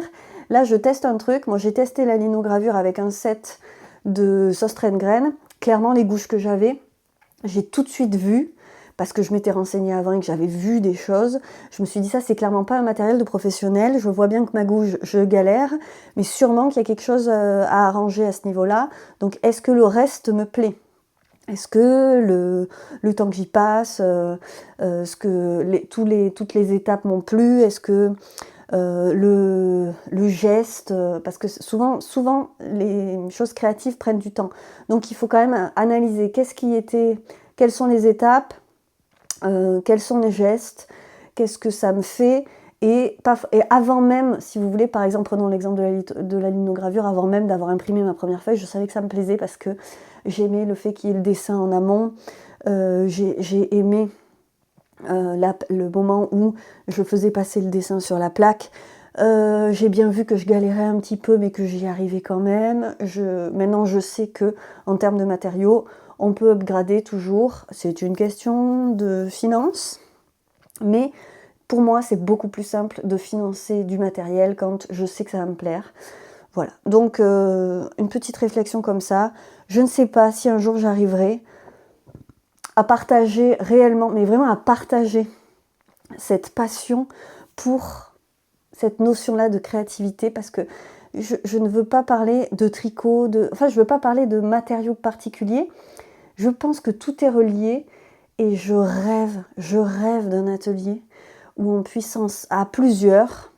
là je teste un truc, moi j'ai testé la linogravure avec un set de Sostren Grain, clairement les gouges que j'avais, j'ai tout de suite vu, parce que je m'étais renseignée avant et que j'avais vu des choses, je me suis dit ça c'est clairement pas un matériel de professionnel, je vois bien que ma gouge, je galère, mais sûrement qu'il y a quelque chose à arranger à ce niveau-là, donc est-ce que le reste me plaît ? Est-ce que le temps que j'y passe, est-ce que toutes les étapes m'ont plu? Est-ce que le geste, parce que souvent les choses créatives prennent du temps. Donc il faut quand même analyser quelles sont les étapes, quels sont les gestes, qu'est-ce que ça me fait. Et avant même, si vous voulez, par exemple, prenons l'exemple de la linogravure, avant même d'avoir imprimé ma première feuille, je savais que ça me plaisait parce que j'aimais le fait qu'il y ait le dessin en amont. J'ai aimé le moment où je faisais passer le dessin sur la plaque. J'ai bien vu que je galérais un petit peu, mais que j'y arrivais quand même. Maintenant, je sais que en termes de matériaux, on peut upgrader toujours. C'est une question de finances, mais pour moi, c'est beaucoup plus simple de financer du matériel quand je sais que ça va me plaire. Voilà, donc une petite réflexion comme ça. Je ne sais pas si un jour j'arriverai à partager réellement, mais vraiment à partager cette passion pour cette notion-là de créativité, parce que je ne veux pas parler de tricot, je ne veux pas parler de matériaux particuliers. Je pense que tout est relié et je rêve d'un atelier où on puisse à plusieurs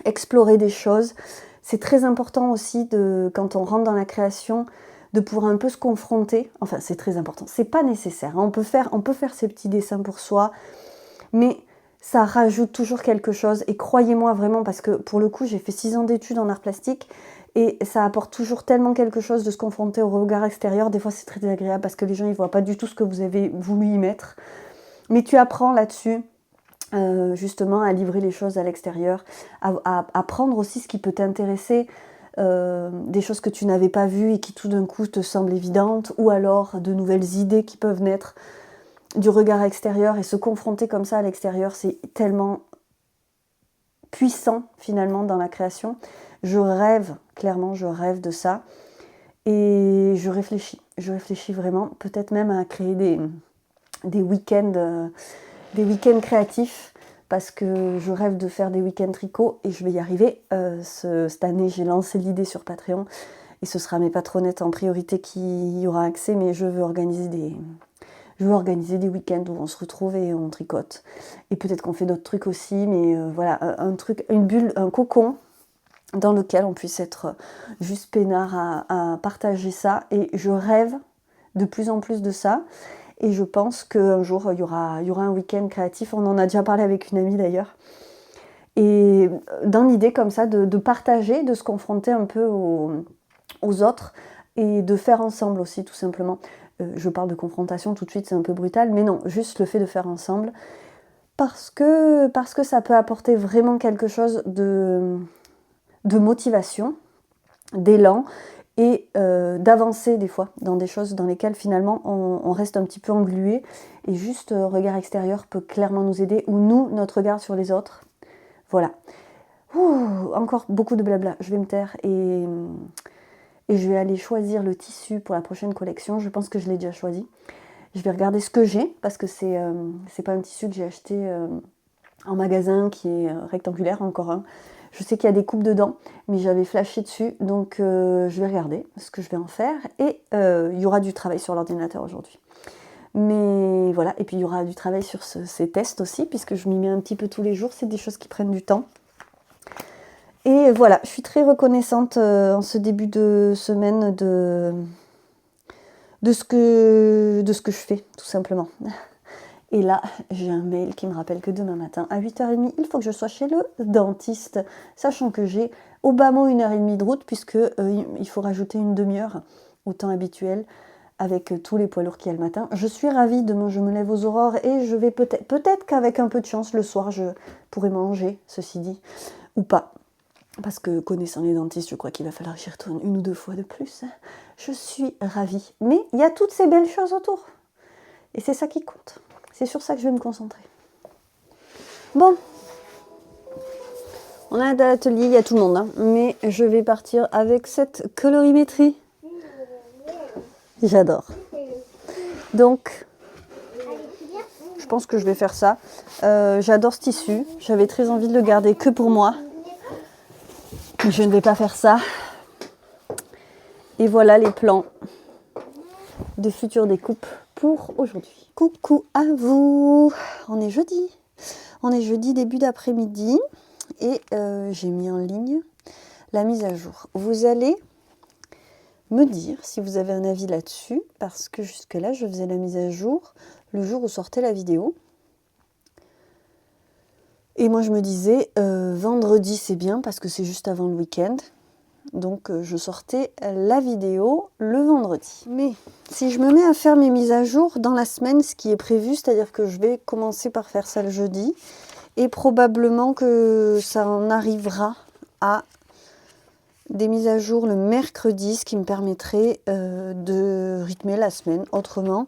explorer des choses. C'est très important aussi, quand on rentre dans la création, de pouvoir un peu se confronter. Enfin, c'est très important. C'est pas nécessaire. On peut faire ses petits dessins pour soi, mais ça rajoute toujours quelque chose. Et croyez-moi vraiment, parce que pour le coup, j'ai fait 6 ans d'études en art plastique et ça apporte toujours tellement quelque chose de se confronter au regard extérieur. Des fois, c'est très désagréable parce que les gens, ils voient pas du tout ce que vous avez voulu y mettre. Mais tu apprends là-dessus. Justement à livrer les choses à l'extérieur, à prendre aussi ce qui peut t'intéresser, des choses que tu n'avais pas vues et qui tout d'un coup te semblent évidentes, ou alors de nouvelles idées qui peuvent naître du regard extérieur, et se confronter comme ça à l'extérieur, c'est tellement puissant finalement dans la création. Clairement je rêve de ça, et je réfléchis vraiment, peut-être même à créer des week-ends créatifs, parce que je rêve de faire des week-ends tricot et je vais y arriver. Cette année, j'ai lancé l'idée sur Patreon et ce sera mes patronettes en priorité qui y aura accès, mais je veux organiser Je veux organiser des week-ends où on se retrouve et on tricote. Et peut-être qu'on fait d'autres trucs aussi, mais voilà, un truc, une bulle, un cocon dans lequel on puisse être juste peinard à partager ça. Et je rêve de plus en plus de ça. Et je pense qu'un jour, il y aura un week-end créatif. On en a déjà parlé avec une amie d'ailleurs. Et dans l'idée comme ça de partager, de se confronter un peu aux autres et de faire ensemble aussi tout simplement. Je parle de confrontation tout de suite, c'est un peu brutal, mais non, juste le fait de faire ensemble parce que ça peut apporter vraiment quelque chose de motivation, d'élan et d'avancer des fois dans des choses dans lesquelles finalement on reste un petit peu englué et juste regard extérieur peut clairement nous aider ou nous, notre regard sur les autres. Voilà. Encore beaucoup de blabla, je vais me taire et je vais aller choisir le tissu pour la prochaine collection. Je pense que je l'ai déjà choisi. Je vais regarder ce que j'ai parce que c'est pas un tissu que j'ai acheté en magasin qui est rectangulaire, encore un. Je sais qu'il y a des coupes dedans, mais j'avais flashé dessus, donc je vais regarder ce que je vais en faire et il y aura du travail sur l'ordinateur aujourd'hui. Mais voilà, et puis il y aura du travail sur ces tests aussi, puisque je m'y mets un petit peu tous les jours, c'est des choses qui prennent du temps. Et voilà, je suis très reconnaissante en ce début de semaine de ce que je fais, tout simplement. Et là, j'ai un mail qui me rappelle que demain matin, à 8h30, il faut que je sois chez le dentiste, sachant que j'ai au bas mot 1h30 de route, puisque il faut rajouter une demi-heure au temps habituel, avec tous les poids lourds qu'il y a le matin. Je suis ravie, demain je me lève aux aurores et je vais peut-être qu'avec un peu de chance, le soir, je pourrai manger, ceci dit, ou pas. Parce que connaissant les dentistes, je crois qu'il va falloir que j'y retourne 1 ou 2 fois de plus. Je suis ravie. Mais il y a toutes ces belles choses autour. Et c'est ça qui compte. C'est sur ça que je vais me concentrer. Bon. On a l'atelier, il y a tout le monde. Hein, mais je vais partir avec cette colorimétrie. J'adore. Donc, je pense que je vais faire ça. J'adore ce tissu. J'avais très envie de le garder que pour moi. Mais je ne vais pas faire ça. Et voilà les plans de futures découpes pour aujourd'hui. Coucou à vous. On est jeudi. On est jeudi début d'après-midi. Et j'ai mis en ligne la mise à jour. Vous allez me dire si vous avez un avis là-dessus, parce que jusque-là, je faisais la mise à jour le jour où sortait la vidéo. Et moi, je me disais, vendredi, c'est bien, parce que c'est juste avant le week-end. Donc, je sortais la vidéo le vendredi. Mais si je me mets à faire mes mises à jour dans la semaine, ce qui est prévu, c'est-à-dire que je vais commencer par faire ça le jeudi, et probablement que ça en arrivera à des mises à jour le mercredi, ce qui me permettrait de rythmer la semaine autrement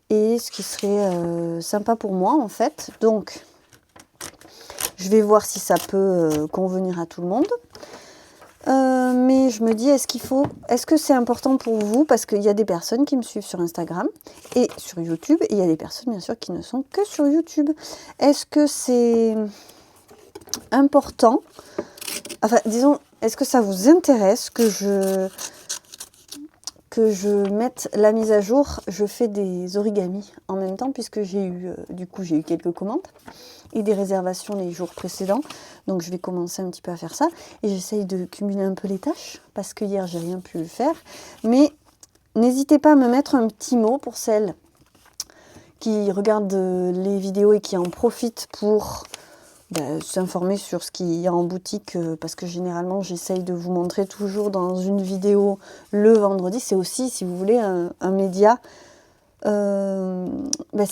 et ce qui serait sympa pour moi en fait. Donc, je vais voir si ça peut convenir à tout le monde. Mais je me dis, est-ce que c'est important pour vous? Parce qu'il y a des personnes qui me suivent sur Instagram et sur YouTube, et il y a des personnes bien sûr qui ne sont que sur YouTube. Est-ce que c'est important? Enfin, disons, est-ce que ça vous intéresse que je mette la mise à jour? Je fais des origamis en même temps puisque j'ai eu quelques commandes et des réservations les jours précédents. Donc je vais commencer un petit peu à faire ça et j'essaye de cumuler un peu les tâches parce que hier j'ai rien pu faire. Mais n'hésitez pas à me mettre un petit mot pour celles qui regardent les vidéos et qui en profitent pour s'informer sur ce qu'il y a en boutique, parce que généralement j'essaye de vous montrer toujours dans une vidéo le vendredi. C'est aussi, si vous voulez, un média, c'est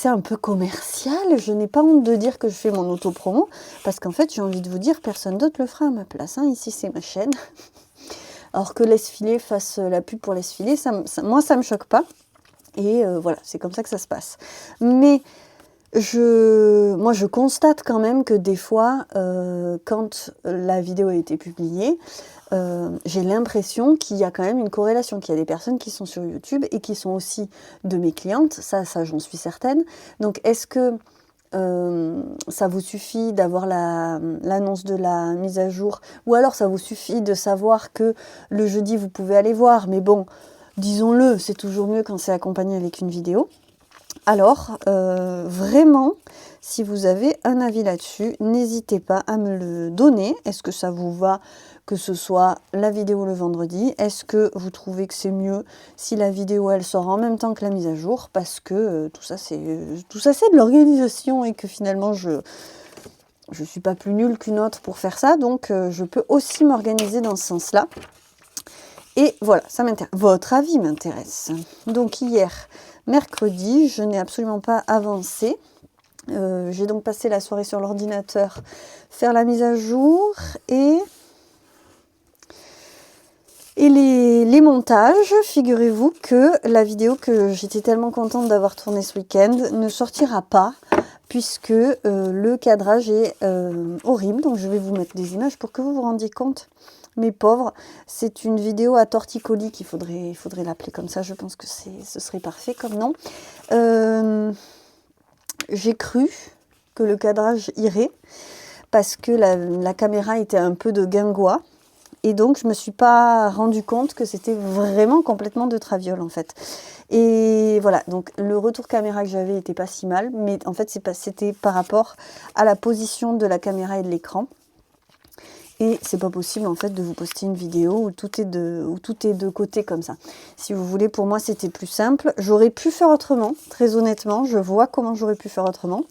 un peu commercial. Je n'ai pas honte de dire que je fais mon auto-promo, parce qu'en fait j'ai envie de vous dire, personne d'autre le fera à ma place, hein. Ici c'est ma chaîne. Alors que Laisse-Filer fasse la pub pour Laisse-Filer, moi ça me choque pas. Et voilà, c'est comme ça que ça se passe. Mais moi, je constate quand même que des fois, quand la vidéo a été publiée, j'ai l'impression qu'il y a quand même une corrélation, qu'il y a des personnes qui sont sur YouTube et qui sont aussi de mes clientes. Ça j'en suis certaine. Donc, est-ce que ça vous suffit d'avoir l'annonce de la mise à jour, ou alors ça vous suffit de savoir que le jeudi, vous pouvez aller voir. Mais bon, disons-le, c'est toujours mieux quand c'est accompagné avec une vidéo. Alors, vraiment, si vous avez un avis là-dessus, n'hésitez pas à me le donner. Est-ce que ça vous va que ce soit la vidéo le vendredi? Est-ce que vous trouvez que c'est mieux si la vidéo elle sort en même temps que la mise à jour? Parce que tout ça c'est de l'organisation et que finalement je suis pas plus nulle qu'une autre pour faire ça, donc je peux aussi m'organiser dans ce sens-là. Et voilà, ça m'intéresse. Votre avis m'intéresse. Donc hier, mercredi, je n'ai absolument pas avancé. J'ai donc passé la soirée sur l'ordinateur, faire la mise à jour et les montages. Figurez-vous que la vidéo que j'étais tellement contente d'avoir tournée ce week-end ne sortira pas puisque le cadrage est horrible. Donc je vais vous mettre des images pour que vous vous rendiez compte. Mes pauvres, c'est une vidéo à torticolis qu'il faudrait l'appeler comme ça. Je pense que ce serait parfait comme nom. J'ai cru que le cadrage irait parce que la caméra était un peu de guingois. Et donc, je ne me suis pas rendu compte que c'était vraiment complètement de traviole, en fait. Et voilà, donc le retour caméra que j'avais n'était pas si mal, mais en fait, c'était par rapport à la position de la caméra et de l'écran. Et c'est pas possible, en fait, de vous poster une vidéo où tout est de côté comme ça. Si vous voulez, pour moi, c'était plus simple. J'aurais pu faire autrement, très honnêtement. Je vois comment j'aurais pu faire autrement.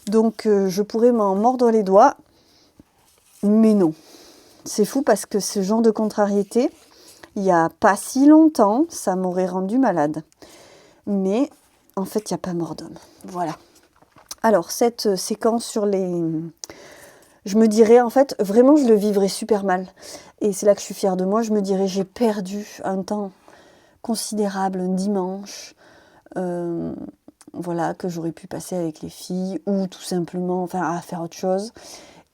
Donc, je pourrais m'en mordre les doigts, mais non. C'est fou parce que ce genre de contrariété, il n'y a pas si longtemps, ça m'aurait rendu malade. Mais en fait, il n'y a pas mort d'homme. Voilà. Alors, cette séquence sur les... Je me dirais, en fait, vraiment, je le vivrais super mal. Et c'est là que je suis fière de moi. Je me dirais, j'ai perdu un temps considérable, un dimanche, voilà, que j'aurais pu passer avec les filles ou tout simplement, enfin, à faire autre chose.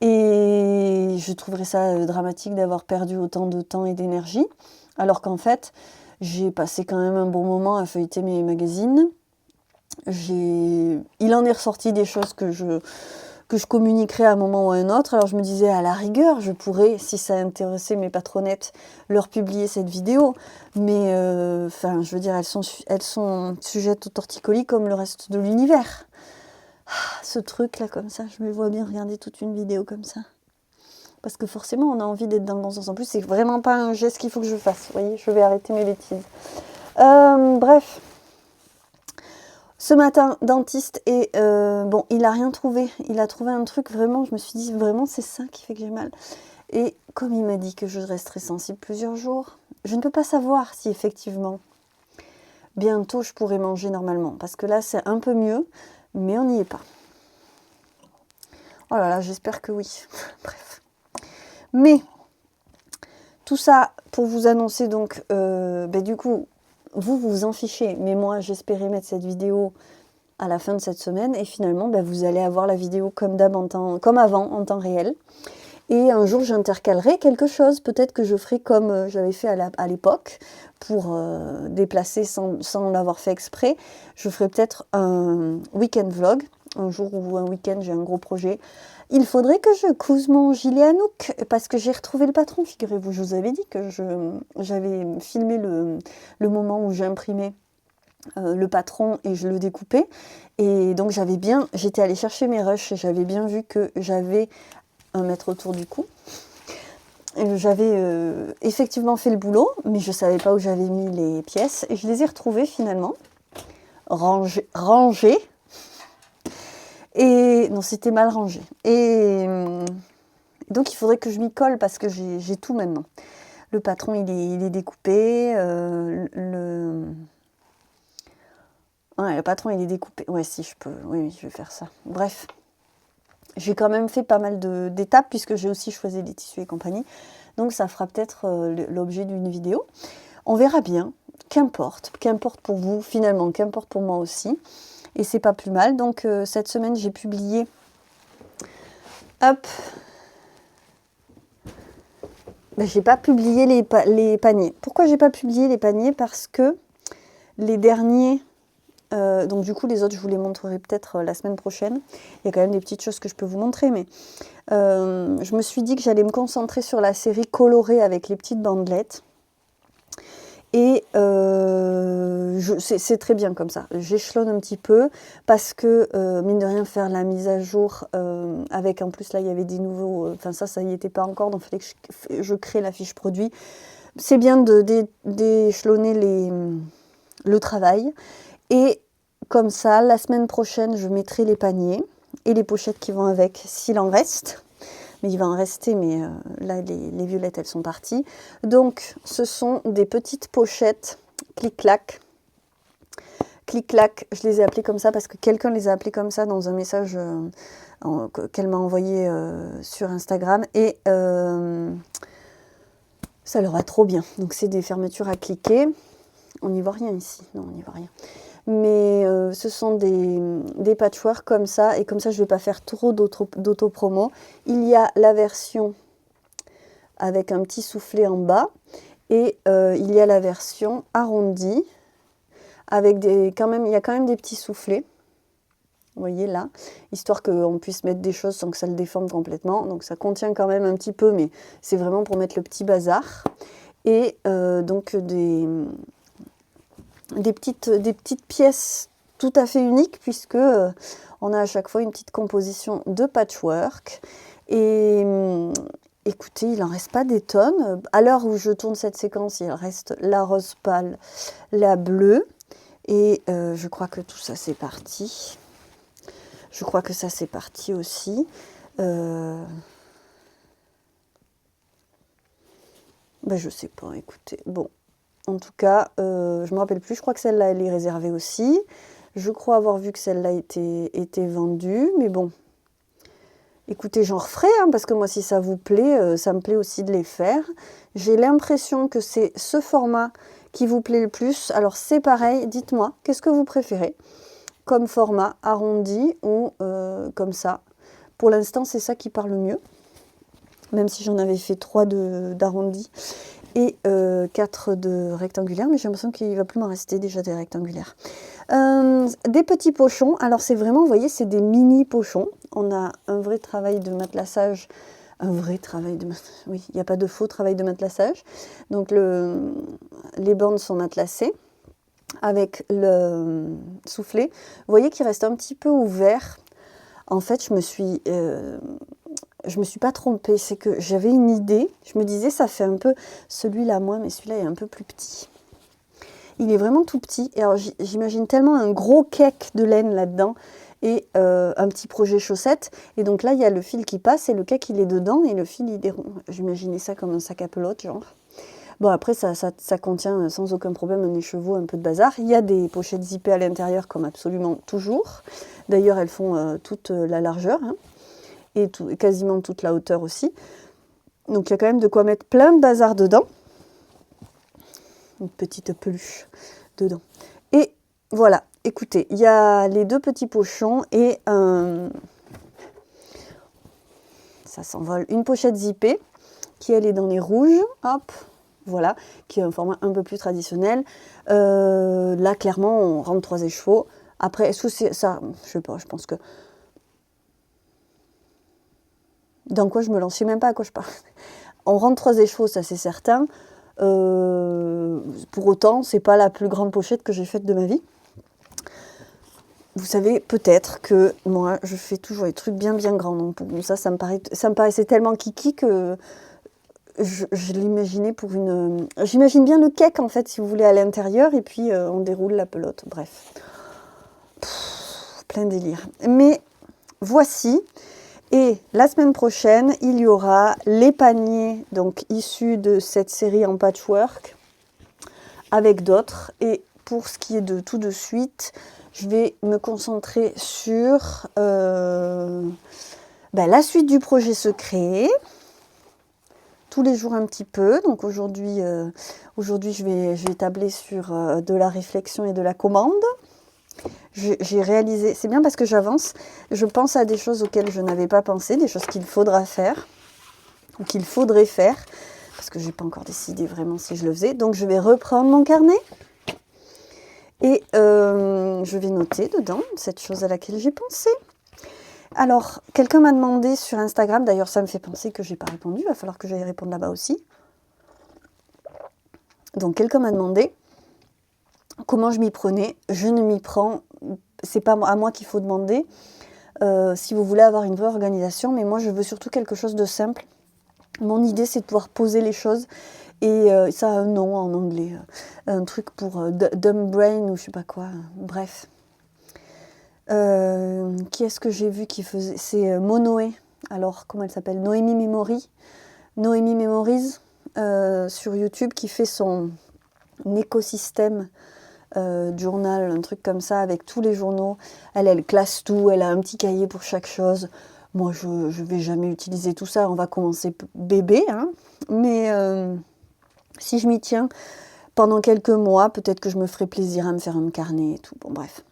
Et je trouverais ça dramatique d'avoir perdu autant de temps et d'énergie, alors qu'en fait, j'ai passé quand même un bon moment à feuilleter mes magazines. Il en est ressorti des choses que je communiquerai à un moment ou à un autre. Alors je me disais, à la rigueur, je pourrais, si ça intéressait mes patronnettes, leur publier cette vidéo. Mais, enfin, je veux dire, elles sont sujettes au torticolis comme le reste de l'univers. Ce truc là comme ça, je me vois bien regarder toute une vidéo comme ça. Parce que forcément, on a envie d'être dans le bon sens. En plus, c'est vraiment pas un geste qu'il faut que je fasse. Vous voyez, je vais arrêter mes bêtises. Bref. Ce matin, dentiste, et bon, il n'a rien trouvé. Il a trouvé un truc vraiment, je me suis dit, vraiment, c'est ça qui fait que j'ai mal. Et comme il m'a dit que je resterais sensible plusieurs jours, je ne peux pas savoir si effectivement, bientôt, je pourrai manger normalement. Parce que là, c'est un peu mieux, mais on n'y est pas. Oh là là, j'espère que oui. Bref. Mais, tout ça pour vous annoncer donc, du coup, vous en fichez. Mais moi, j'espérais mettre cette vidéo à la fin de cette semaine. Et finalement, vous allez avoir la vidéo comme d'hab, comme avant, en temps réel. Et un jour, j'intercalerai quelque chose. Peut-être que je ferai comme j'avais fait à l'époque, pour déplacer sans l'avoir fait exprès. Je ferai peut-être un week-end vlog. Un jour où un week-end, j'ai un gros projet. Il faudrait que je couse mon gilet Anouk, parce que j'ai retrouvé le patron, figurez-vous. Je vous avais dit que j'avais filmé le moment où j'imprimais le patron et je le découpais. Et donc j'étais allée chercher mes rushs et j'avais bien vu que j'avais 1 mètre autour du cou. J'avais effectivement fait le boulot, mais je ne savais pas où j'avais mis les pièces. Et je les ai retrouvées finalement, rangées. Et non, c'était mal rangé. Et donc, il faudrait que je m'y colle parce que j'ai tout maintenant. Le patron, il est découpé. Ouais, le patron, il est découpé. Ouais, si, je peux. Oui, je vais faire ça. Bref. J'ai quand même fait pas mal d'étapes puisque j'ai aussi choisi les tissus et compagnie. Donc, ça fera peut-être l'objet d'une vidéo. On verra bien. Qu'importe pour vous, finalement, qu'importe pour moi aussi. Et c'est pas plus mal. Donc, cette semaine, j'ai publié... Hop. J'ai pas publié les paniers. Pourquoi j'ai pas publié les paniers? Parce que les derniers... donc, du coup, les autres, je vous les montrerai peut-être la semaine prochaine. Il y a quand même des petites choses que je peux vous montrer. Mais je me suis dit que j'allais me concentrer sur la série colorée avec les petites bandelettes. Et c'est très bien comme ça. J'échelonne un petit peu parce que, mine de rien, faire la mise à jour, avec en plus là, il y avait des nouveaux... Enfin ça y était pas encore, donc il fallait que je crée la fiche produit. C'est bien d'échelonner le travail. Et comme ça, la semaine prochaine, je mettrai les paniers et les pochettes qui vont avec, s'il en reste. Mais il va en rester, mais là, les violettes, elles sont parties. Donc, ce sont des petites pochettes clic-clac. Clic-clac, je les ai appelées comme ça parce que quelqu'un les a appelées comme ça dans un message qu'elle m'a envoyé sur Instagram. Et ça leur va trop bien. Donc, c'est des fermetures à cliquer. On n'y voit rien ici. Non, on n'y voit rien. Mais ce sont des patchworks comme ça. Et comme ça, je ne vais pas faire trop d'auto-promo. Il y a la version avec un petit soufflet en bas. Et il y a la version arrondie. Avec il y a quand même des petits soufflets. Vous voyez là. Histoire qu'on puisse mettre des choses sans que ça le déforme complètement. Donc ça contient quand même un petit peu. Mais c'est vraiment pour mettre le petit bazar. Et donc des petites pièces tout à fait uniques puisque on a à chaque fois une petite composition de patchwork. Et écoutez, il n'en reste pas des tonnes. À l'heure où je tourne cette séquence, il reste la rose pâle, la bleue. Et je crois que tout ça c'est parti. Je crois que ça c'est parti aussi. Ben, je sais pas, écoutez. Bon. En tout cas, je ne me rappelle plus, je crois que celle-là, elle est réservée aussi. Je crois avoir vu que celle-là était vendue, mais bon. Écoutez, j'en referai, hein, parce que moi, si ça vous plaît, ça me plaît aussi de les faire. J'ai l'impression que c'est ce format qui vous plaît le plus. Alors, c'est pareil, dites-moi, qu'est-ce que vous préférez comme format, arrondi ou comme ça? Pour l'instant, c'est ça qui parle le mieux, même si j'en avais fait 3 d'arrondi. Et 4 de rectangulaires, mais j'ai l'impression qu'il ne va plus m'en rester déjà des rectangulaires. Des petits pochons, alors c'est vraiment, vous voyez, c'est des mini pochons. On a un vrai travail de matelassage, oui, il n'y a pas de faux travail de matelassage. Donc les bandes sont matelassées avec le soufflet. Vous voyez qu'il reste un petit peu ouvert. En fait, je me suis pas trompée, c'est que j'avais une idée, je me disais ça fait un peu, celui-là moins, mais celui-là est un peu plus petit. Il est vraiment tout petit, et alors j'imagine tellement un gros cake de laine là-dedans, et un petit projet chaussette, et donc là il y a le fil qui passe, et le cake il est dedans, et le fil il est rond. J'imaginais ça comme un sac à pelote, genre. Bon, après ça contient sans aucun problème un écheveau, un peu de bazar. Il y a des pochettes zippées à l'intérieur, comme absolument toujours. D'ailleurs, elles font toute la largeur, hein. Et quasiment toute la hauteur aussi. Donc il y a quand même de quoi mettre plein de bazar dedans. Une petite peluche dedans. Et voilà, écoutez, il y a les 2 petits pochons et ça s'envole. Une pochette zippée qui elle est dans les rouges. Hop, voilà, qui est un format un peu plus traditionnel. Là, clairement, on rentre 3 écheveaux. Après, est-ce que c'est ça? Je sais pas, je pense que... Dans quoi je me lance? Je sais même pas à quoi je parle. On rentre 3 écheveaux, ça c'est certain. Pour autant, c'est pas la plus grande pochette que j'ai faite de ma vie. Vous savez, peut-être que moi, je fais toujours des trucs bien grands. Donc pour ça me paraissait tellement kiki que je l'imaginais pour une... J'imagine bien le cake, en fait, si vous voulez, à l'intérieur. Et puis, on déroule la pelote. Bref. Plein délire. Mais voici... Et la semaine prochaine, il y aura les paniers donc issus de cette série en patchwork avec d'autres. Et pour ce qui est de tout de suite, je vais me concentrer sur la suite du projet secret. Tous les jours un petit peu. Donc aujourd'hui, je vais tabler sur de la réflexion et de la commande. J'ai réalisé, c'est bien parce que j'avance, je pense à des choses auxquelles je n'avais pas pensé, des choses qu'il faudra faire, ou qu'il faudrait faire, parce que je n'ai pas encore décidé vraiment si je le faisais. Donc je vais reprendre mon carnet, et je vais noter dedans cette chose à laquelle j'ai pensé. Alors, quelqu'un m'a demandé sur Instagram, d'ailleurs ça me fait penser que je n'ai pas répondu, il va falloir que j'aille répondre là-bas aussi. Donc quelqu'un m'a demandé comment je m'y prenais. Je ne m'y prends, c'est pas à moi qu'il faut demander si vous voulez avoir une vraie organisation, mais moi je veux surtout quelque chose de simple. Mon idée c'est de pouvoir poser les choses et ça a un nom en anglais, un truc pour dumb brain ou je sais pas quoi, bref. Qui est-ce que j'ai vu qui faisait? C'est Monoé. Alors comment elle s'appelle? Noémie Memory. Noémie Memories sur YouTube qui fait son écosystème journal, un truc comme ça avec tous les journaux. Elle classe tout, elle a un petit cahier pour chaque chose. Moi je vais jamais utiliser tout ça, on va commencer bébé, hein. Mais si je m'y tiens pendant quelques mois, peut-être que je me ferai plaisir à me faire un carnet et tout. Bon bref.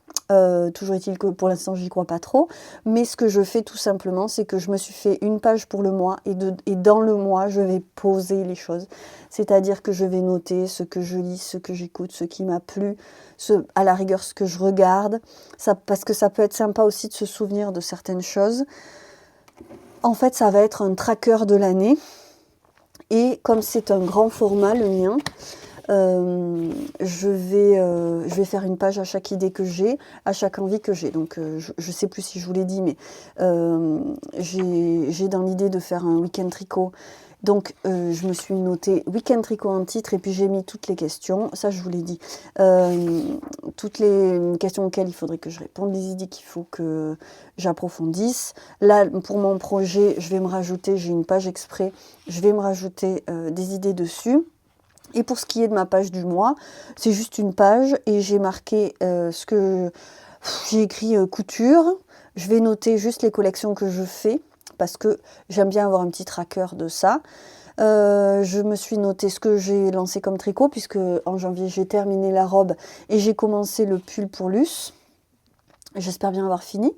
Toujours est-il que pour l'instant j'y crois pas trop, mais ce que je fais tout simplement c'est que je me suis fait une page pour le mois et dans le mois je vais poser les choses, c'est-à-dire que je vais noter ce que je lis, ce que j'écoute, ce qui m'a plu, à la rigueur ce que je regarde, ça, parce que ça peut être sympa aussi de se souvenir de certaines choses. En fait ça va être un tracker de l'année et comme c'est un grand format le mien, je vais faire une page à chaque idée que j'ai, à chaque envie que j'ai. Donc je sais plus si je vous l'ai dit, mais j'ai dans l'idée de faire un week-end tricot. Donc je me suis noté week-end tricot en titre et puis j'ai mis toutes les questions, ça je vous l'ai dit, toutes les questions auxquelles il faudrait que je réponde, les idées qu'il faut que j'approfondisse. Là pour mon projet, je vais me rajouter, j'ai une page exprès, je vais me rajouter des idées dessus. Et pour ce qui est de ma page du mois, c'est juste une page et j'ai marqué ce que j'ai écrit couture. Je vais noter juste les collections que je fais parce que j'aime bien avoir un petit tracker de ça. Je me suis noté ce que j'ai lancé comme tricot puisque en janvier j'ai terminé la robe et j'ai commencé le pull pour Luce. J'espère bien avoir fini.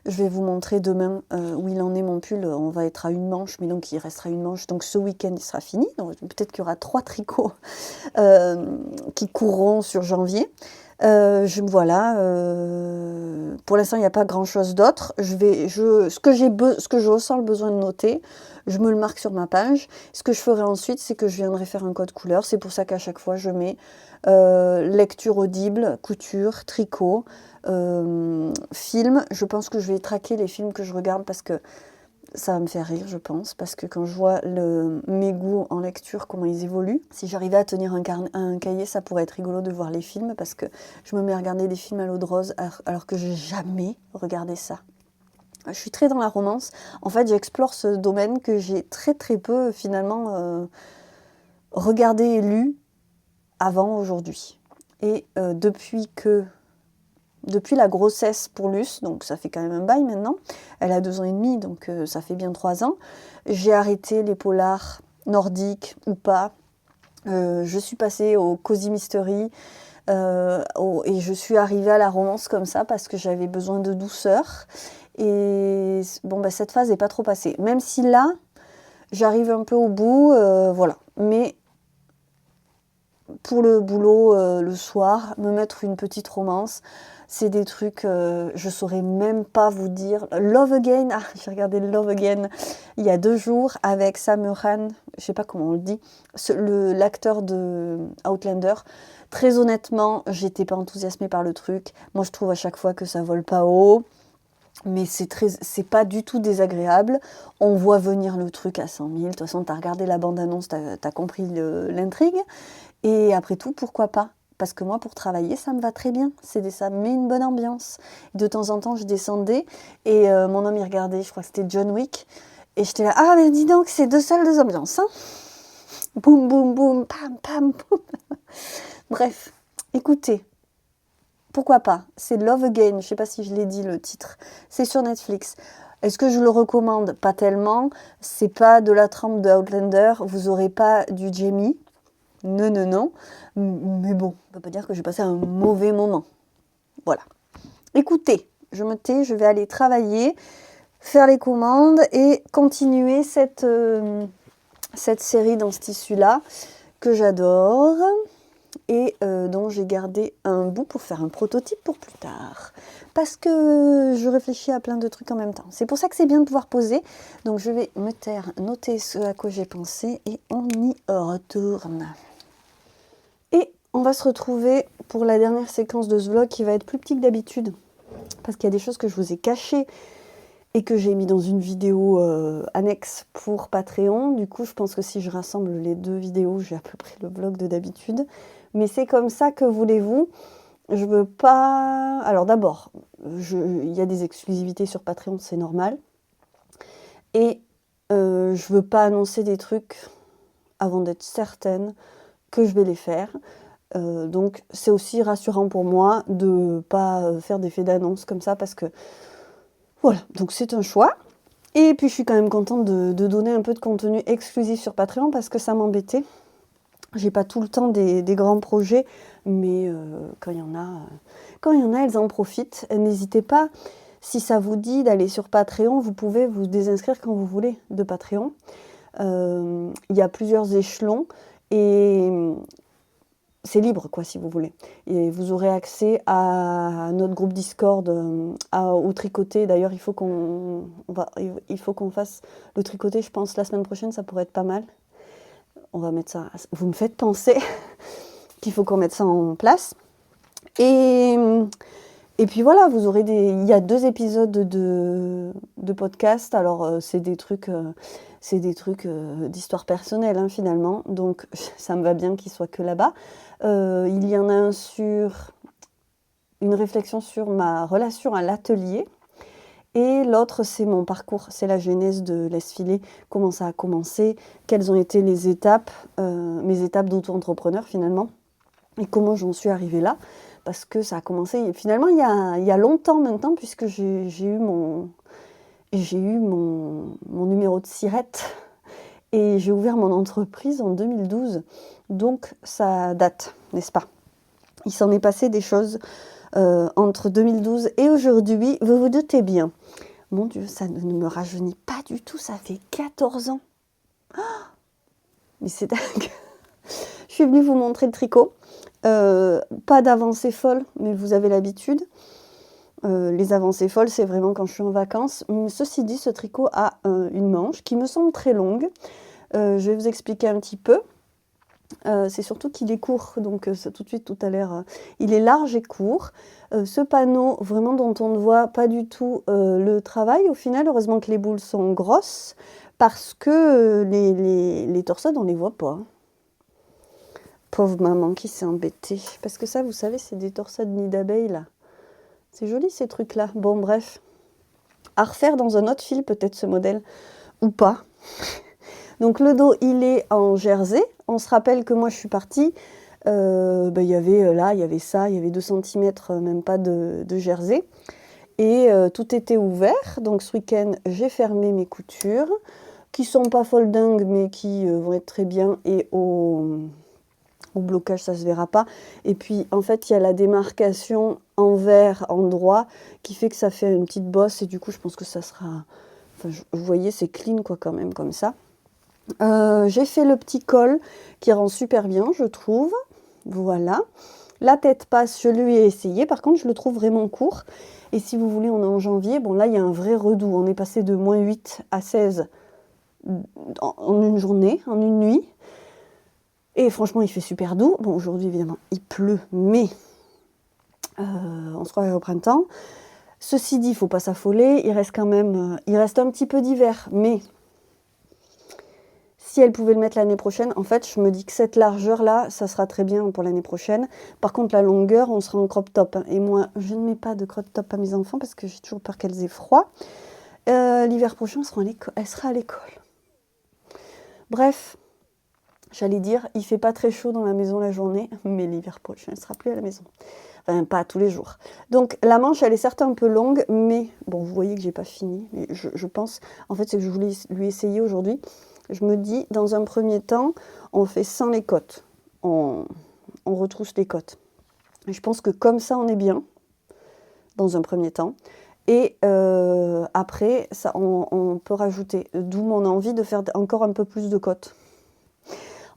Je vais vous montrer demain où il en est mon pull. On va être à une manche, mais donc il restera une manche. Donc ce week-end, il sera fini. Donc peut-être qu'il y aura 3 tricots qui courront sur janvier. Voilà. Pour l'instant, il n'y a pas grand-chose d'autre. Ce que je ressens le besoin de noter, je me le marque sur ma page. Ce que je ferai ensuite, c'est que je viendrai faire un code couleur. C'est pour ça qu'à chaque fois, je mets lecture audible, couture, tricot, film. Je pense que je vais traquer les films que je regarde parce que ça va me faire rire, je pense, parce que quand je vois mes goûts en lecture, comment ils évoluent, si j'arrivais à tenir un cahier, ça pourrait être rigolo de voir les films, parce que je me mets à regarder des films à l'eau de rose, alors que j'ai jamais regardé ça. Je suis très dans la romance. En fait, j'explore ce domaine que j'ai très très peu, finalement, regardé et lu avant aujourd'hui. Et depuis la grossesse pour Luce, donc ça fait quand même un bail maintenant, elle a 2 ans et demi, donc ça fait bien 3 ans, j'ai arrêté les polars nordiques ou pas, je suis passée au cozy mystery, et je suis arrivée à la romance comme ça parce que j'avais besoin de douceur, et bon, bah, cette phase n'est pas trop passée, même si là, j'arrive un peu au bout, voilà, mais pour le boulot le soir, me mettre une petite romance, c'est des trucs, je saurais même pas vous dire. Love Again, j'ai regardé Love Again il y a 2 jours avec Sam Ryan, je sais pas comment on le dit, l'acteur de Outlander. Très honnêtement, j'étais pas enthousiasmée par le truc. Moi, je trouve à chaque fois que ça vole pas haut. Mais c'est pas du tout désagréable. On voit venir le truc à 100 000. De toute façon, tu as regardé la bande-annonce, tu as compris l'intrigue. Et après tout, pourquoi pas? Parce que moi, pour travailler, ça me va très bien. Ça met une bonne ambiance. De temps en temps, je descendais et mon homme, il regardait, je crois que c'était John Wick. Et j'étais là, ah, mais dis donc, c'est 2 salles, 2 ambiances. Hein, boum, boum, boum, pam, pam, boum. Bref, écoutez, pourquoi pas? C'est Love Again, je ne sais pas si je l'ai dit le titre. C'est sur Netflix. Est-ce que je le recommande? Pas tellement. C'est pas de la trempe de Outlander. Vous aurez pas du Jamie. Non, non, non. Mais bon, on peut pas dire que j'ai passé un mauvais moment. Voilà. Écoutez, je me tais, je vais aller travailler, faire les commandes et continuer cette série dans ce tissu-là que j'adore et dont j'ai gardé un bout pour faire un prototype pour plus tard. Parce que je réfléchis à plein de trucs en même temps. C'est pour ça que c'est bien de pouvoir poser. Donc je vais me taire, noter ce à quoi j'ai pensé et on y retourne. on va se retrouver pour la dernière séquence de ce vlog qui va être plus petit que d'habitude. Parce qu'il y a des choses que je vous ai cachées et que j'ai mis dans une vidéo annexe pour Patreon. Du coup, je pense que si je rassemble les 2 vidéos, j'ai à peu près le vlog de d'habitude. Mais c'est comme ça, que voulez-vous? Je veux pas... Alors d'abord, il y a des exclusivités sur Patreon, c'est normal. Et je veux pas annoncer des trucs avant d'être certaine que je vais les faire. Donc c'est aussi rassurant pour moi de pas faire d'effet d'annonce comme ça parce que voilà, donc c'est un choix. Et puis je suis quand même contente de donner un peu de contenu exclusif sur Patreon parce que ça m'embêtait. J'ai pas tout le temps des grands projets, mais quand il y en a, elles en profitent. N'hésitez pas, si ça vous dit d'aller sur Patreon, vous pouvez vous désinscrire quand vous voulez de Patreon. Il y a plusieurs échelons et c'est libre, quoi, si vous voulez. Et vous aurez accès à notre groupe Discord, au tricoté. D'ailleurs, il faut qu'on fasse le tricoté, je pense, la semaine prochaine, ça pourrait être pas mal. On va mettre ça... Vous me faites penser qu'il faut qu'on mette ça en place. Et puis voilà, vous aurez il y a 2 épisodes de podcast. Alors, c'est des trucs d'histoire personnelle, hein, finalement. Donc, ça me va bien qu'il soit que là-bas. Il y en a un sur une réflexion sur ma relation à l'atelier. Et l'autre, c'est mon parcours, c'est la genèse de Laisse filer, comment ça a commencé, quelles ont été les étapes, mes étapes d'auto-entrepreneur finalement, et comment j'en suis arrivée là, parce que ça a commencé finalement il y a longtemps maintenant, puisque j'ai eu mon numéro de sirette, et j'ai ouvert mon entreprise en 2012, donc ça date, n'est-ce pas? Il s'en est passé des choses entre 2012 et aujourd'hui, vous vous doutez bien. Mon Dieu, ça ne me rajeunit pas du tout, ça fait 14 ans. Oh, mais c'est dingue. Je suis venue vous montrer le tricot. Pas d'avancée folle, mais vous avez l'habitude. Les avancées folles, c'est vraiment quand je suis en vacances. Ceci dit, ce tricot a une manche qui me semble très longue. Je vais vous expliquer un petit peu. C'est surtout qu'il est court, donc ça, tout de suite, tout à l'heure, il est large et court. Ce panneau, vraiment dont on ne voit pas du tout le travail, au final, heureusement que les boules sont grosses, parce que les torsades, on ne les voit pas. Pauvre maman qui s'est embêtée. Parce que ça, vous savez, c'est des torsades nid d'abeilles, là. C'est joli, ces trucs-là. Bon, bref. À refaire dans un autre fil, peut-être, ce modèle, ou pas. Donc le dos, il est en jersey. On se rappelle que moi, je suis partie. Il y avait ça, il y avait 2 cm, même pas de jersey. Et tout était ouvert. Donc ce week-end, j'ai fermé mes coutures, qui sont pas folles dingues, mais qui vont être très bien. Et au blocage, ça se verra pas. Et puis, en fait, il y a la démarcation envers, endroit, qui fait que ça fait une petite bosse. Et du coup, je pense que ça sera... Enfin, vous voyez, c'est clean, quoi, quand même, comme ça. J'ai fait le petit col qui rend super bien, je trouve. Voilà. La tête passe, je lui ai essayé. Par contre, je le trouve vraiment court. Et si vous voulez, on est en janvier. Bon, là, il y a un vrai redout. On est passé de -8 à 16 en une journée, en une nuit. Et franchement, il fait super doux. Bon, aujourd'hui, évidemment, il pleut, mais on se croirait au printemps. Ceci dit, il ne faut pas s'affoler. Il reste un petit peu d'hiver, mais... Si elle pouvait le mettre l'année prochaine, en fait, je me dis que cette largeur-là, ça sera très bien pour l'année prochaine. Par contre, la longueur, on sera en crop top. Hein. Et moi, je ne mets pas de crop top à mes enfants parce que j'ai toujours peur qu'elles aient froid. L'hiver prochain, elle sera à l'école. Bref, j'allais dire, il ne fait pas très chaud dans la maison la journée, mais l'hiver prochain, elle ne sera plus à la maison. Enfin, pas tous les jours. Donc, la manche, elle est certes un peu longue, mais bon, vous voyez que j'ai pas fini. Mais je pense, en fait, c'est que je voulais lui essayer aujourd'hui. Je me dis, dans un premier temps, on fait sans les côtes. On retrousse les côtes. Et je pense que comme ça, on est bien, dans un premier temps. Et après, ça, on peut rajouter. D'où mon envie de faire encore un peu plus de côtes.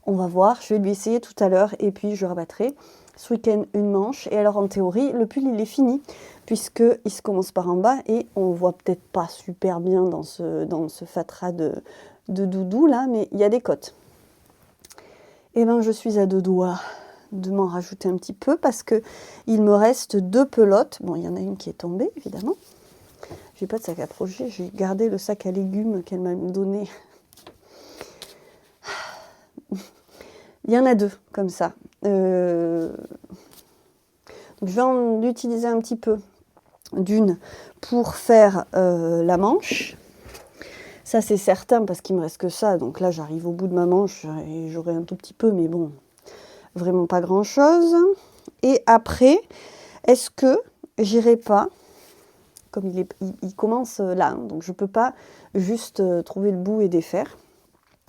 On va voir, je vais lui essayer tout à l'heure et puis je rabattrai. Ce week-end, une manche. Et alors, en théorie, le pull, il est fini, puisqu'il se commence par en bas et on voit peut-être pas super bien dans ce fatras de doudou là, mais il y a des côtes. Et ben je suis à 2 doigts de m'en rajouter un petit peu parce que il me reste 2 pelotes. Bon, il y en a une qui est tombée, évidemment. J'ai pas de sac à projet, j'ai gardé le sac à légumes qu'elle m'a donné. Il y en a 2 comme ça. Je vais en utiliser un petit peu d'une pour faire la manche. Ça, c'est certain parce qu'il me reste que ça. Donc là, j'arrive au bout de ma manche et j'aurai un tout petit peu, mais bon, vraiment pas grand-chose. Et après, est-ce que j'irai pas, comme il commence là, hein, donc je peux pas juste trouver le bout et défaire,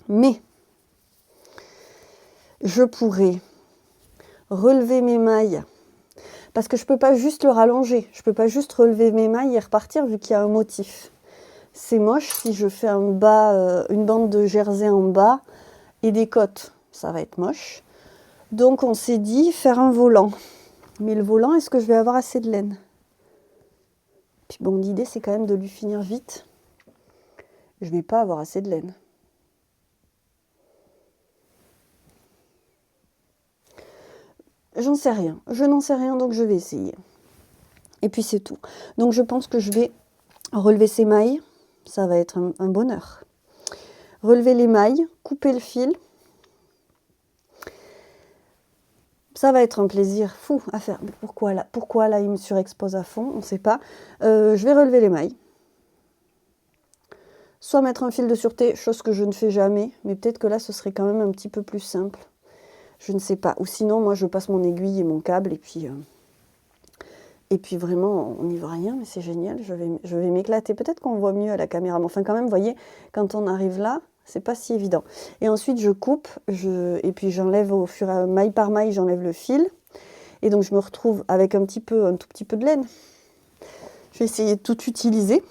mais je pourrais relever mes mailles parce que je peux pas juste le rallonger, je peux pas juste relever mes mailles et repartir vu qu'il y a un motif. C'est moche si je fais un bas, une bande de jersey en bas et des côtes, ça va être moche. Donc on s'est dit faire un volant. Mais le volant, est-ce que je vais avoir assez de laine? Puis bon, l'idée c'est quand même de lui finir vite. Je vais pas avoir assez de laine. J'en sais rien. Je n'en sais rien, donc je vais essayer. Et puis c'est tout. Donc je pense que je vais relever ces mailles. Ça va être un bonheur. Relever les mailles, couper le fil. Ça va être un plaisir fou à faire. Mais pourquoi là il me surexpose à fond? On ne sait pas. Je vais relever les mailles. Soit mettre un fil de sûreté, chose que je ne fais jamais. Mais peut-être que là, ce serait quand même un petit peu plus simple. Je ne sais pas. Ou sinon, moi, je passe mon aiguille et mon câble. Et puis vraiment, on n'y voit rien. Mais c'est génial. Je vais m'éclater. Peut-être qu'on voit mieux à la caméra. Mais enfin, quand même, vous voyez, quand on arrive là, c'est pas si évident. Et ensuite, je coupe. Et puis, j'enlève au fur et à maille par maille, j'enlève le fil. Et donc, je me retrouve avec un tout petit peu de laine. Je vais essayer de tout utiliser.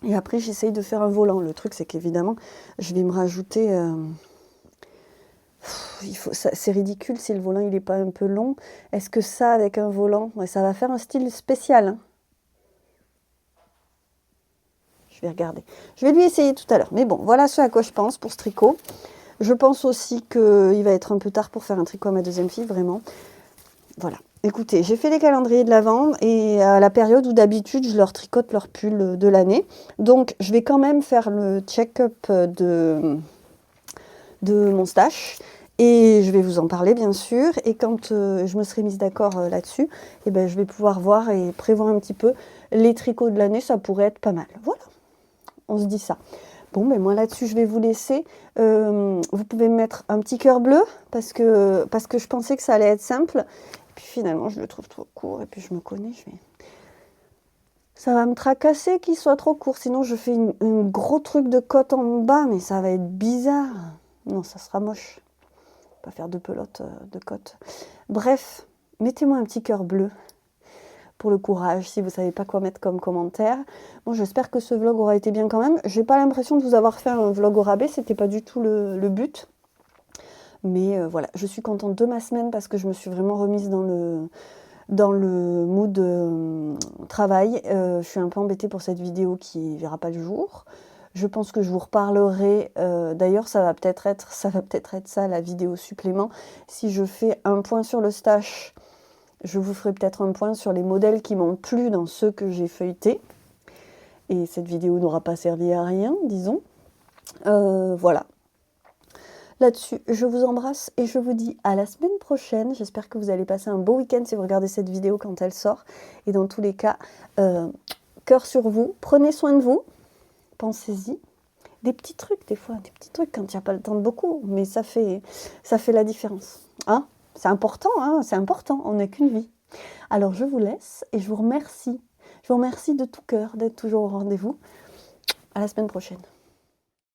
Et après, j'essaye de faire un volant. Le truc, c'est qu'évidemment, je vais me rajouter... c'est ridicule si le volant, il n'est pas un peu long. Est-ce que ça, avec un volant, ouais, ça va faire un style spécial, hein. Je vais regarder. Je vais lui essayer tout à l'heure. Mais bon, voilà ce à quoi je pense pour ce tricot. Je pense aussi qu'il va être un peu tard pour faire un tricot à ma deuxième fille, vraiment. Voilà. Écoutez, j'ai fait les calendriers de l'Avent et à la période où d'habitude je leur tricote leur pull de l'année. Donc je vais quand même faire le check-up de mon stash et je vais vous en parler bien sûr. Et quand je me serai mise d'accord là-dessus, eh ben, je vais pouvoir voir et prévoir un petit peu les tricots de l'année. Ça pourrait être pas mal. Voilà, on se dit ça. Bon, ben moi là-dessus, je vais vous laisser. Vous pouvez me mettre un petit cœur bleu parce que je pensais que ça allait être simple. Puis finalement, je le trouve trop court. Et puis je me connais, ça va me tracasser qu'il soit trop court. Sinon, je fais un gros truc de côte en bas, mais ça va être bizarre. Non, ça sera moche. Pas faire de pelote de côte. Bref, mettez-moi un petit cœur bleu pour le courage, si vous ne savez pas quoi mettre comme commentaire. Bon, j'espère que ce vlog aura été bien quand même. J'ai pas l'impression de vous avoir fait un vlog au rabais. C'était pas du tout le but. Mais voilà, je suis contente de ma semaine parce que je me suis vraiment remise dans le mood travail. Je suis un peu embêtée pour cette vidéo qui ne verra pas le jour. Je pense que je vous reparlerai. D'ailleurs, ça va peut-être être ça la vidéo supplément. Si je fais un point sur le stash, je vous ferai peut-être un point sur les modèles qui m'ont plu dans ceux que j'ai feuilletés. Et cette vidéo n'aura pas servi à rien, disons. Voilà. Là-dessus, je vous embrasse et je vous dis à la semaine prochaine. J'espère que vous allez passer un beau week-end si vous regardez cette vidéo quand elle sort. Et dans tous les cas, cœur sur vous. Prenez soin de vous. Pensez-y. Des petits trucs, des fois. Des petits trucs quand il n'y a pas le temps de beaucoup. Mais ça fait la différence. Hein? C'est important, hein, c'est important. On n'a qu'une vie. Alors, je vous laisse et je vous remercie. Je vous remercie de tout cœur d'être toujours au rendez-vous. À la semaine prochaine.